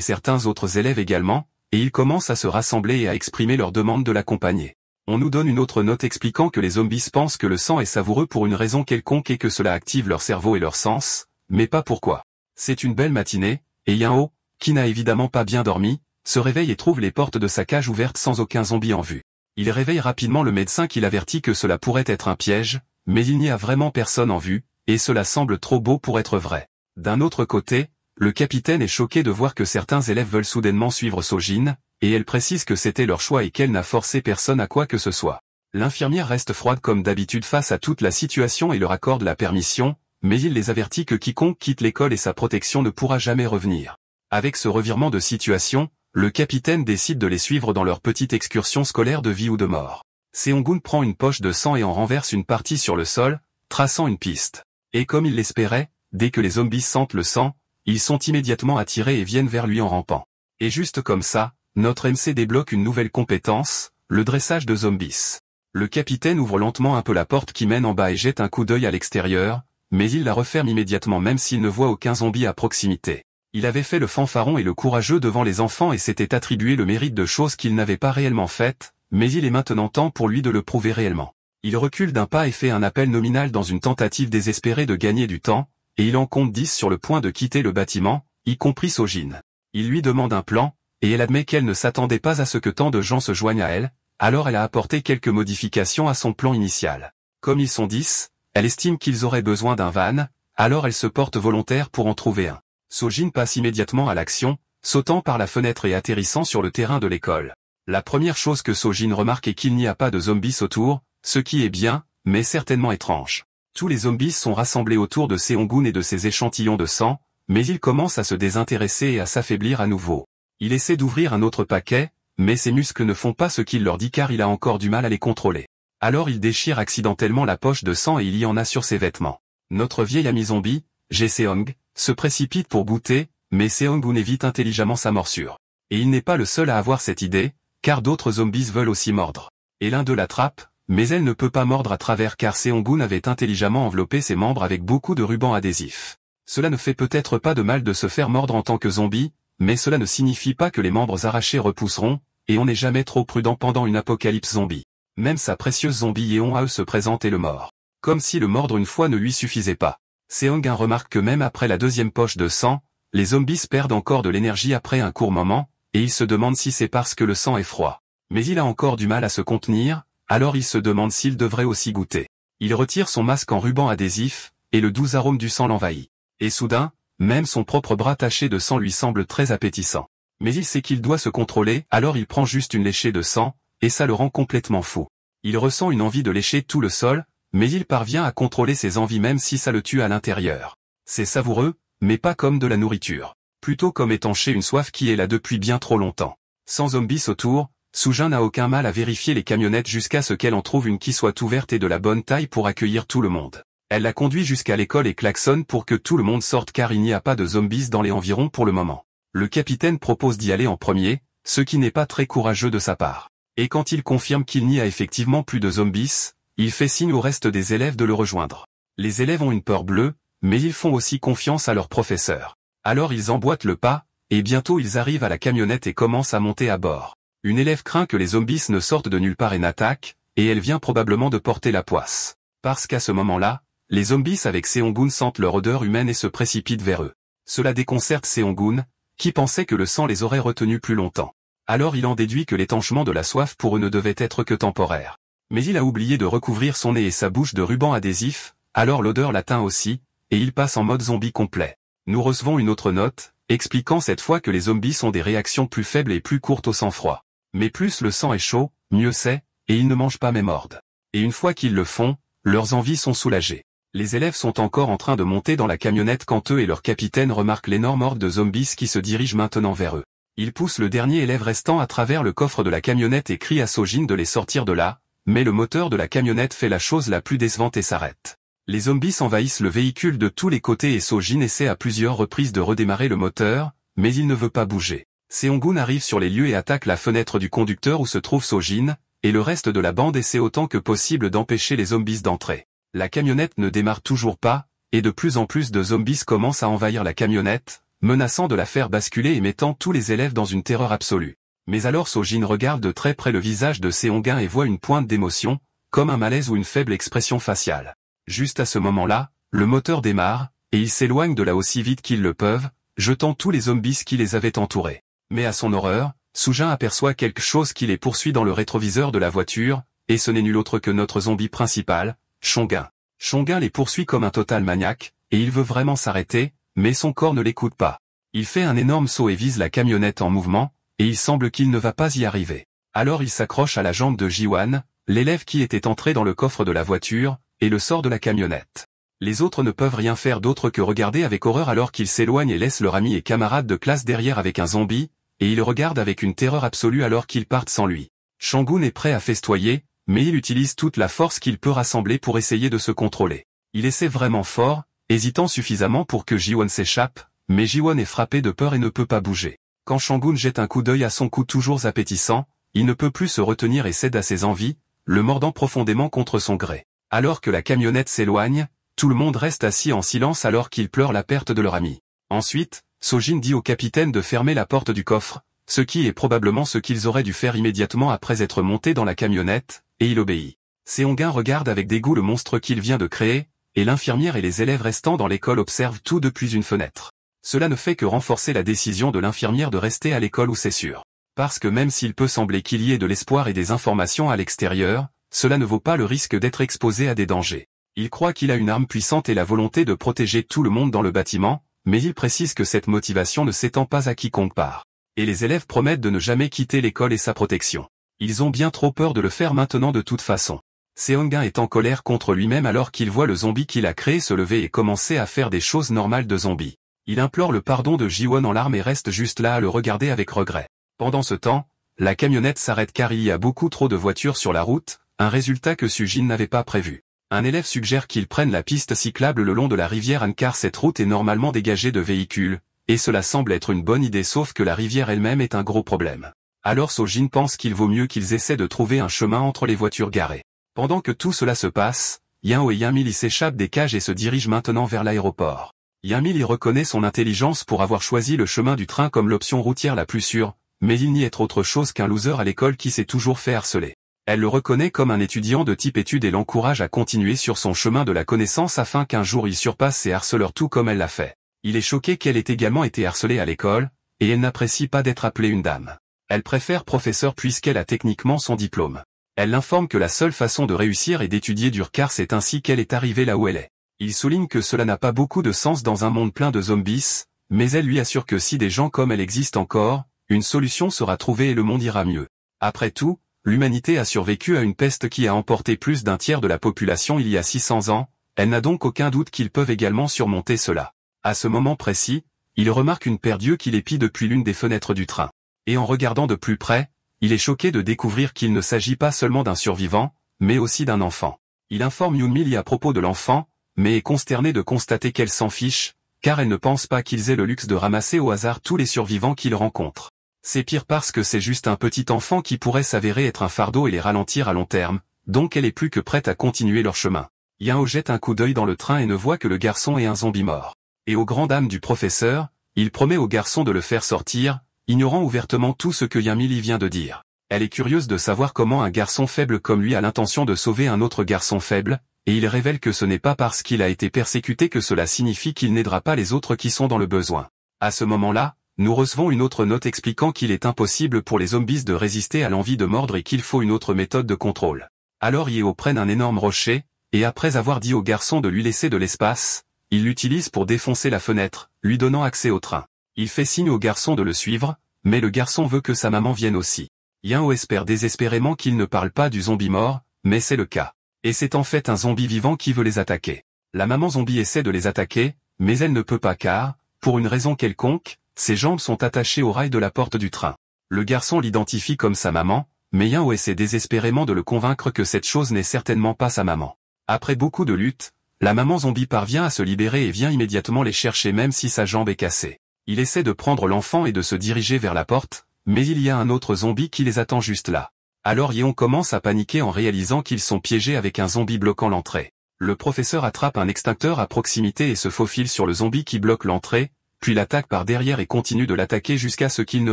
certains autres élèves également, et ils commencent à se rassembler et à exprimer leur demande de l'accompagner. On nous donne une autre note expliquant que les zombies pensent que le sang est savoureux pour une raison quelconque et que cela active leur cerveau et leur sens, mais pas pourquoi. C'est une belle matinée, et Yao, qui n'a évidemment pas bien dormi, se réveille et trouve les portes de sa cage ouvertes sans aucun zombie en vue. Il réveille rapidement le médecin qui l'avertit que cela pourrait être un piège, mais il n'y a vraiment personne en vue, et cela semble trop beau pour être vrai. D'un autre côté, le capitaine est choqué de voir que certains élèves veulent soudainement suivre Sojin, et elle précise que c'était leur choix et qu'elle n'a forcé personne à quoi que ce soit. L'infirmière reste froide comme d'habitude face à toute la situation et leur accorde la permission, mais il les avertit que quiconque quitte l'école et sa protection ne pourra jamais revenir. Avec ce revirement de situation, le capitaine décide de les suivre dans leur petite excursion scolaire de vie ou de mort. Seong-gun prend une poche de sang et en renverse une partie sur le sol, traçant une piste. Et comme il l'espérait, dès que les zombies sentent le sang, ils sont immédiatement attirés et viennent vers lui en rampant. Et juste comme ça, notre MC débloque une nouvelle compétence, le dressage de zombies. Le capitaine ouvre lentement un peu la porte qui mène en bas et jette un coup d'œil à l'extérieur, mais il la referme immédiatement même s'il ne voit aucun zombie à proximité. Il avait fait le fanfaron et le courageux devant les enfants et s'était attribué le mérite de choses qu'il n'avait pas réellement faites, mais il est maintenant temps pour lui de le prouver réellement. Il recule d'un pas et fait un appel nominal dans une tentative désespérée de gagner du temps, et il en compte 10 sur le point de quitter le bâtiment, y compris Sojin. Il lui demande un plan, et elle admet qu'elle ne s'attendait pas à ce que tant de gens se joignent à elle, alors elle a apporté quelques modifications à son plan initial. Comme ils sont 10, elle estime qu'ils auraient besoin d'un van, alors elle se porte volontaire pour en trouver un. Sojin passe immédiatement à l'action, sautant par la fenêtre et atterrissant sur le terrain de l'école. La première chose que Sojin remarque est qu'il n'y a pas de zombies autour, ce qui est bien, mais certainement étrange. Tous les zombies sont rassemblés autour de Seong-gun et de ses échantillons de sang, mais il commence à se désintéresser et à s'affaiblir à nouveau. Il essaie d'ouvrir un autre paquet, mais ses muscles ne font pas ce qu'il leur dit car il a encore du mal à les contrôler. Alors il déchire accidentellement la poche de sang et il y en a sur ses vêtements. Notre vieil ami zombie, Jae-seong, se précipite pour goûter, mais Seong-gun évite intelligemment sa morsure. Et il n'est pas le seul à avoir cette idée, car d'autres zombies veulent aussi mordre. Et l'un d'eux l'attrape, mais elle ne peut pas mordre à travers car Seong-gun avait intelligemment enveloppé ses membres avec beaucoup de rubans adhésifs. Cela ne fait peut-être pas de mal de se faire mordre en tant que zombie, mais cela ne signifie pas que les membres arrachés repousseront, et on n'est jamais trop prudent pendant une apocalypse zombie. Même sa précieuse zombie Yeon-ae se présente et le mord. Comme si le mordre une fois ne lui suffisait pas. Seong-gun remarque que même après la deuxième poche de sang, les zombies perdent encore de l'énergie après un court moment, et il se demande si c'est parce que le sang est froid. Mais il a encore du mal à se contenir, alors il se demande s'il devrait aussi goûter. Il retire son masque en ruban adhésif, et le doux arôme du sang l'envahit. Et soudain, même son propre bras taché de sang lui semble très appétissant. Mais il sait qu'il doit se contrôler, alors il prend juste une léchée de sang, et ça le rend complètement fou. Il ressent une envie de lécher tout le sol, mais il parvient à contrôler ses envies même si ça le tue à l'intérieur. C'est savoureux, mais pas comme de la nourriture. Plutôt comme étancher une soif qui est là depuis bien trop longtemps. Sans zombies autour, Sojin n'a aucun mal à vérifier les camionnettes jusqu'à ce qu'elle en trouve une qui soit ouverte et de la bonne taille pour accueillir tout le monde. Elle la conduit jusqu'à l'école et klaxonne pour que tout le monde sorte car il n'y a pas de zombies dans les environs pour le moment. Le capitaine propose d'y aller en premier, ce qui n'est pas très courageux de sa part. Et quand il confirme qu'il n'y a effectivement plus de zombies, il fait signe au reste des élèves de le rejoindre. Les élèves ont une peur bleue, mais ils font aussi confiance à leur professeur. Alors ils emboîtent le pas, et bientôt ils arrivent à la camionnette et commencent à monter à bord. Une élève craint que les zombies ne sortent de nulle part et n'attaquent, et elle vient probablement de porter la poisse. Parce qu'à ce moment-là, les zombies avec Seong-gun sentent leur odeur humaine et se précipitent vers eux. Cela déconcerte Seong-gun, qui pensait que le sang les aurait retenus plus longtemps. Alors il en déduit que l'étanchement de la soif pour eux ne devait être que temporaire. Mais il a oublié de recouvrir son nez et sa bouche de ruban adhésif, alors l'odeur l'atteint aussi, et il passe en mode zombie complet. Nous recevons une autre note, expliquant cette fois que les zombies ont des réactions plus faibles et plus courtes au sang-froid. Mais plus le sang est chaud, mieux c'est, et ils ne mangent pas mais mordent. Et une fois qu'ils le font, leurs envies sont soulagées. Les élèves sont encore en train de monter dans la camionnette quand eux et leur capitaine remarquent l'énorme horde de zombies qui se dirigent maintenant vers eux. Ils poussent le dernier élève restant à travers le coffre de la camionnette et crient à Sojin de les sortir de là, mais le moteur de la camionnette fait la chose la plus décevante et s'arrête. Les zombies envahissent le véhicule de tous les côtés et Sojin essaie à plusieurs reprises de redémarrer le moteur, mais il ne veut pas bouger. Seong-gun arrive sur les lieux et attaque la fenêtre du conducteur où se trouve Sojin, et le reste de la bande essaie autant que possible d'empêcher les zombies d'entrer. La camionnette ne démarre toujours pas, et de plus en plus de zombies commencent à envahir la camionnette, menaçant de la faire basculer et mettant tous les élèves dans une terreur absolue. Mais alors Sojin regarde de très près le visage de Seong-gun et voit une pointe d'émotion, comme un malaise ou une faible expression faciale. Juste à ce moment-là, le moteur démarre, et ils s'éloignent de là aussi vite qu'ils le peuvent, jetant tous les zombies qui les avaient entourés. Mais à son horreur, Sojin aperçoit quelque chose qui les poursuit dans le rétroviseur de la voiture, et ce n'est nul autre que notre zombie principal, Chong-gun. Chong-gun les poursuit comme un total maniaque, et il veut vraiment s'arrêter, mais son corps ne l'écoute pas. Il fait un énorme saut et vise la camionnette en mouvement, et il semble qu'il ne va pas y arriver. Alors il s'accroche à la jambe de Ji-wan, l'élève qui était entré dans le coffre de la voiture, et le sort de la camionnette. Les autres ne peuvent rien faire d'autre que regarder avec horreur alors qu'il s'éloigne et laisse leur ami et camarade de classe derrière avec un zombie, et il regarde avec une terreur absolue alors qu'ils partent sans lui. Chong-gun est prêt à festoyer, mais il utilise toute la force qu'il peut rassembler pour essayer de se contrôler. Il essaie vraiment fort, hésitant suffisamment pour que Ji-wan s'échappe, mais Ji-wan est frappé de peur et ne peut pas bouger. Quand Chong-gun jette un coup d'œil à son cou toujours appétissant, il ne peut plus se retenir et cède à ses envies, le mordant profondément contre son gré. Alors que la camionnette s'éloigne, tout le monde reste assis en silence alors qu'ils pleurent la perte de leur ami. Ensuite, Sojin dit au capitaine de fermer la porte du coffre, ce qui est probablement ce qu'ils auraient dû faire immédiatement après être montés dans la camionnette, et il obéit. Seong-gun regarde avec dégoût le monstre qu'il vient de créer, et l'infirmière et les élèves restants dans l'école observent tout depuis une fenêtre. Cela ne fait que renforcer la décision de l'infirmière de rester à l'école où c'est sûr. Parce que même s'il peut sembler qu'il y ait de l'espoir et des informations à l'extérieur, cela ne vaut pas le risque d'être exposé à des dangers. Il croit qu'il a une arme puissante et la volonté de protéger tout le monde dans le bâtiment, mais il précise que cette motivation ne s'étend pas à quiconque part. Et les élèves promettent de ne jamais quitter l'école et sa protection. Ils ont bien trop peur de le faire maintenant de toute façon. Seong-gun est en colère contre lui-même alors qu'il voit le zombie qu'il a créé se lever et commencer à faire des choses normales de zombie. Il implore le pardon de Ji-wan en larmes et reste juste là à le regarder avec regret. Pendant ce temps, la camionnette s'arrête car il y a beaucoup trop de voitures sur la route, un résultat que Sujin n'avait pas prévu. Un élève suggère qu'ils prennent la piste cyclable le long de la rivière Han car cette route est normalement dégagée de véhicules, et cela semble être une bonne idée sauf que la rivière elle-même est un gros problème. Alors Sojin pense qu'il vaut mieux qu'ils essaient de trouver un chemin entre les voitures garées. Pendant que tout cela se passe, Yao et Yamil s'échappent des cages et se dirigent maintenant vers l'aéroport. Yamil y reconnaît son intelligence pour avoir choisi le chemin du train comme l'option routière la plus sûre, mais il n'y est autre chose qu'un loser à l'école qui s'est toujours fait harceler. Elle le reconnaît comme un étudiant de type études et l'encourage à continuer sur son chemin de la connaissance afin qu'un jour il surpasse ses harceleurs tout comme elle l'a fait. Il est choqué qu'elle ait également été harcelée à l'école, et elle n'apprécie pas d'être appelée une dame. Elle préfère professeur puisqu'elle a techniquement son diplôme. Elle l'informe que la seule façon de réussir est d'étudier dur car c'est ainsi qu'elle est arrivée là où elle est. Il souligne que cela n'a pas beaucoup de sens dans un monde plein de zombies, mais elle lui assure que si des gens comme elle existent encore, une solution sera trouvée et le monde ira mieux. Après tout, l'humanité a survécu à une peste qui a emporté plus d'un tiers de la population il y a 600 ans, elle n'a donc aucun doute qu'ils peuvent également surmonter cela. À ce moment précis, il remarque une paire d'yeux qui l'épie depuis l'une des fenêtres du train. Et en regardant de plus près, il est choqué de découvrir qu'il ne s'agit pas seulement d'un survivant, mais aussi d'un enfant. Il informe Yoon-mi à propos de l'enfant, mais est consterné de constater qu'elle s'en fiche, car elle ne pense pas qu'ils aient le luxe de ramasser au hasard tous les survivants qu'ils rencontrent. C'est pire parce que c'est juste un petit enfant qui pourrait s'avérer être un fardeau et les ralentir à long terme, donc elle est plus que prête à continuer leur chemin. Yao jette un coup d'œil dans le train et ne voit que le garçon et un zombie mort. Et aux grandes dames du professeur, il promet au garçon de le faire sortir, ignorant ouvertement tout ce que Yamili vient de dire. Elle est curieuse de savoir comment un garçon faible comme lui a l'intention de sauver un autre garçon faible, et il révèle que ce n'est pas parce qu'il a été persécuté que cela signifie qu'il n'aidera pas les autres qui sont dans le besoin. À ce moment-là, nous recevons une autre note expliquant qu'il est impossible pour les zombies de résister à l'envie de mordre et qu'il faut une autre méthode de contrôle. Alors Yeo prenne un énorme rocher, et après avoir dit au garçon de lui laisser de l'espace, il l'utilise pour défoncer la fenêtre, lui donnant accès au train. Il fait signe au garçon de le suivre, mais le garçon veut que sa maman vienne aussi. Yao espère désespérément qu'il ne parle pas du zombie mort, mais c'est le cas. Et c'est en fait un zombie vivant qui veut les attaquer. La maman zombie essaie de les attaquer, mais elle ne peut pas car, pour une raison quelconque, ses jambes sont attachées aux rails de la porte du train. Le garçon l'identifie comme sa maman, mais Yao essaie désespérément de le convaincre que cette chose n'est certainement pas sa maman. Après beaucoup de luttes, la maman zombie parvient à se libérer et vient immédiatement les chercher même si sa jambe est cassée. Il essaie de prendre l'enfant et de se diriger vers la porte, mais il y a un autre zombie qui les attend juste là. Alors Yeon commence à paniquer en réalisant qu'ils sont piégés avec un zombie bloquant l'entrée. Le professeur attrape un extincteur à proximité et se faufile sur le zombie qui bloque l'entrée, puis l'attaque par derrière et continue de l'attaquer jusqu'à ce qu'il ne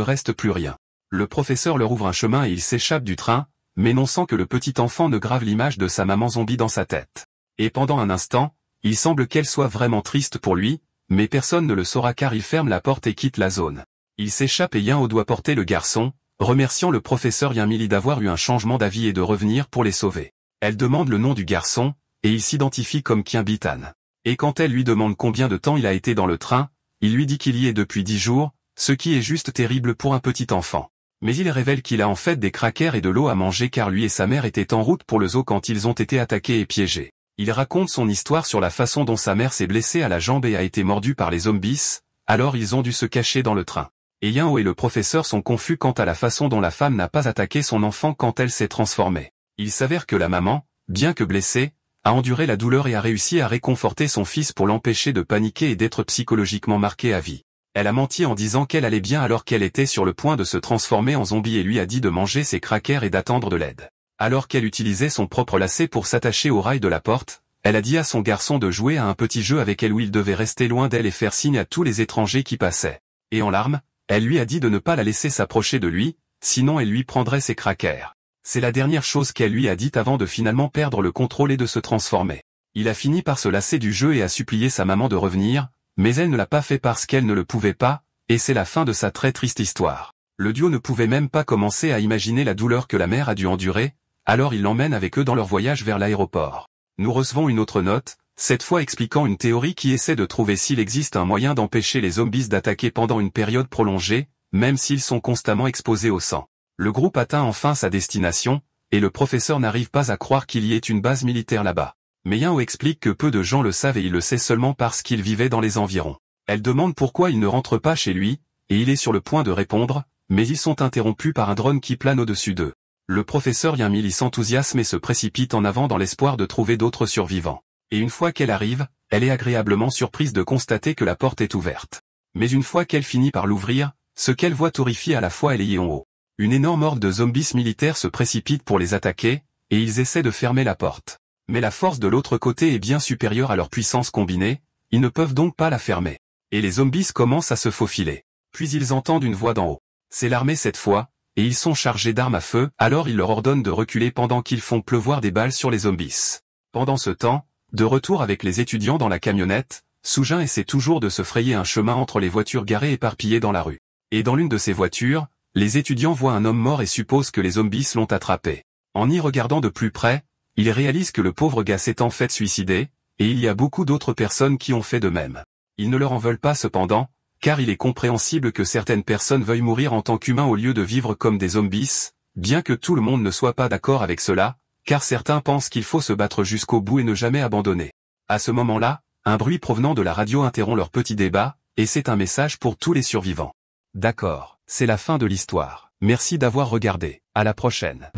reste plus rien. Le professeur leur ouvre un chemin et il s'échappe du train, mais non sans que le petit enfant ne grave l'image de sa maman zombie dans sa tête. Et pendant un instant, il semble qu'elle soit vraiment triste pour lui, mais personne ne le saura car il ferme la porte et quitte la zone. Il s'échappe et Yeon doit porter le garçon, remerciant le professeur Yeon-mi d'avoir eu un changement d'avis et de revenir pour les sauver. Elle demande le nom du garçon, et il s'identifie comme Kyun Bitan. Et quand elle lui demande combien de temps il a été dans le train, il lui dit qu'il y est depuis 10 jours, ce qui est juste terrible pour un petit enfant. Mais il révèle qu'il a en fait des crackers et de l'eau à manger car lui et sa mère étaient en route pour le zoo quand ils ont été attaqués et piégés. Il raconte son histoire sur la façon dont sa mère s'est blessée à la jambe et a été mordue par les zombies, alors ils ont dû se cacher dans le train. Et Yeon et le professeur sont confus quant à la façon dont la femme n'a pas attaqué son enfant quand elle s'est transformée. Il s'avère que la maman, bien que blessée, a enduré la douleur et a réussi à réconforter son fils pour l'empêcher de paniquer et d'être psychologiquement marqué à vie. Elle a menti en disant qu'elle allait bien alors qu'elle était sur le point de se transformer en zombie et lui a dit de manger ses crackers et d'attendre de l'aide. Alors qu'elle utilisait son propre lacet pour s'attacher au rail de la porte, elle a dit à son garçon de jouer à un petit jeu avec elle où il devait rester loin d'elle et faire signe à tous les étrangers qui passaient. Et en larmes, elle lui a dit de ne pas la laisser s'approcher de lui, sinon elle lui prendrait ses crackers. C'est la dernière chose qu'elle lui a dite avant de finalement perdre le contrôle et de se transformer. Il a fini par se lasser du jeu et a supplié sa maman de revenir, mais elle ne l'a pas fait parce qu'elle ne le pouvait pas, et c'est la fin de sa très triste histoire. Le duo ne pouvait même pas commencer à imaginer la douleur que la mère a dû endurer, alors il l'emmène avec eux dans leur voyage vers l'aéroport. Nous recevons une autre note, cette fois expliquant une théorie qui essaie de trouver s'il existe un moyen d'empêcher les zombies d'attaquer pendant une période prolongée, même s'ils sont constamment exposés au sang. Le groupe atteint enfin sa destination, et le professeur n'arrive pas à croire qu'il y ait une base militaire là-bas. Mais Yeon explique que peu de gens le savent et il le sait seulement parce qu'il vivait dans les environs. Elle demande pourquoi il ne rentre pas chez lui, et il est sur le point de répondre, mais ils sont interrompus par un drone qui plane au-dessus d'eux. Le professeur Yeon-mi s'enthousiasme et se précipite en avant dans l'espoir de trouver d'autres survivants. Et une fois qu'elle arrive, elle est agréablement surprise de constater que la porte est ouverte. Mais une fois qu'elle finit par l'ouvrir, ce qu'elle voit horrifie à la fois elle et Yeon-ho. Une énorme horde de zombies militaires se précipite pour les attaquer, et ils essaient de fermer la porte. Mais la force de l'autre côté est bien supérieure à leur puissance combinée, ils ne peuvent donc pas la fermer. Et les zombies commencent à se faufiler. Puis ils entendent une voix d'en haut. C'est l'armée cette fois, et ils sont chargés d'armes à feu, alors ils leur ordonnent de reculer pendant qu'ils font pleuvoir des balles sur les zombies. Pendant ce temps, de retour avec les étudiants dans la camionnette, Soo-jin essaie toujours de se frayer un chemin entre les voitures garées éparpillées dans la rue. Et dans l'une de ces voitures, les étudiants voient un homme mort et supposent que les zombies l'ont attrapé. En y regardant de plus près, ils réalisent que le pauvre gars s'est en fait suicidé, et il y a beaucoup d'autres personnes qui ont fait de même. Ils ne leur en veulent pas cependant, car il est compréhensible que certaines personnes veuillent mourir en tant qu'humains au lieu de vivre comme des zombies, bien que tout le monde ne soit pas d'accord avec cela, car certains pensent qu'il faut se battre jusqu'au bout et ne jamais abandonner. À ce moment-là, un bruit provenant de la radio interrompt leur petit débat, et c'est un message pour tous les survivants. D'accord, c'est la fin de l'histoire. Merci d'avoir regardé. À la prochaine.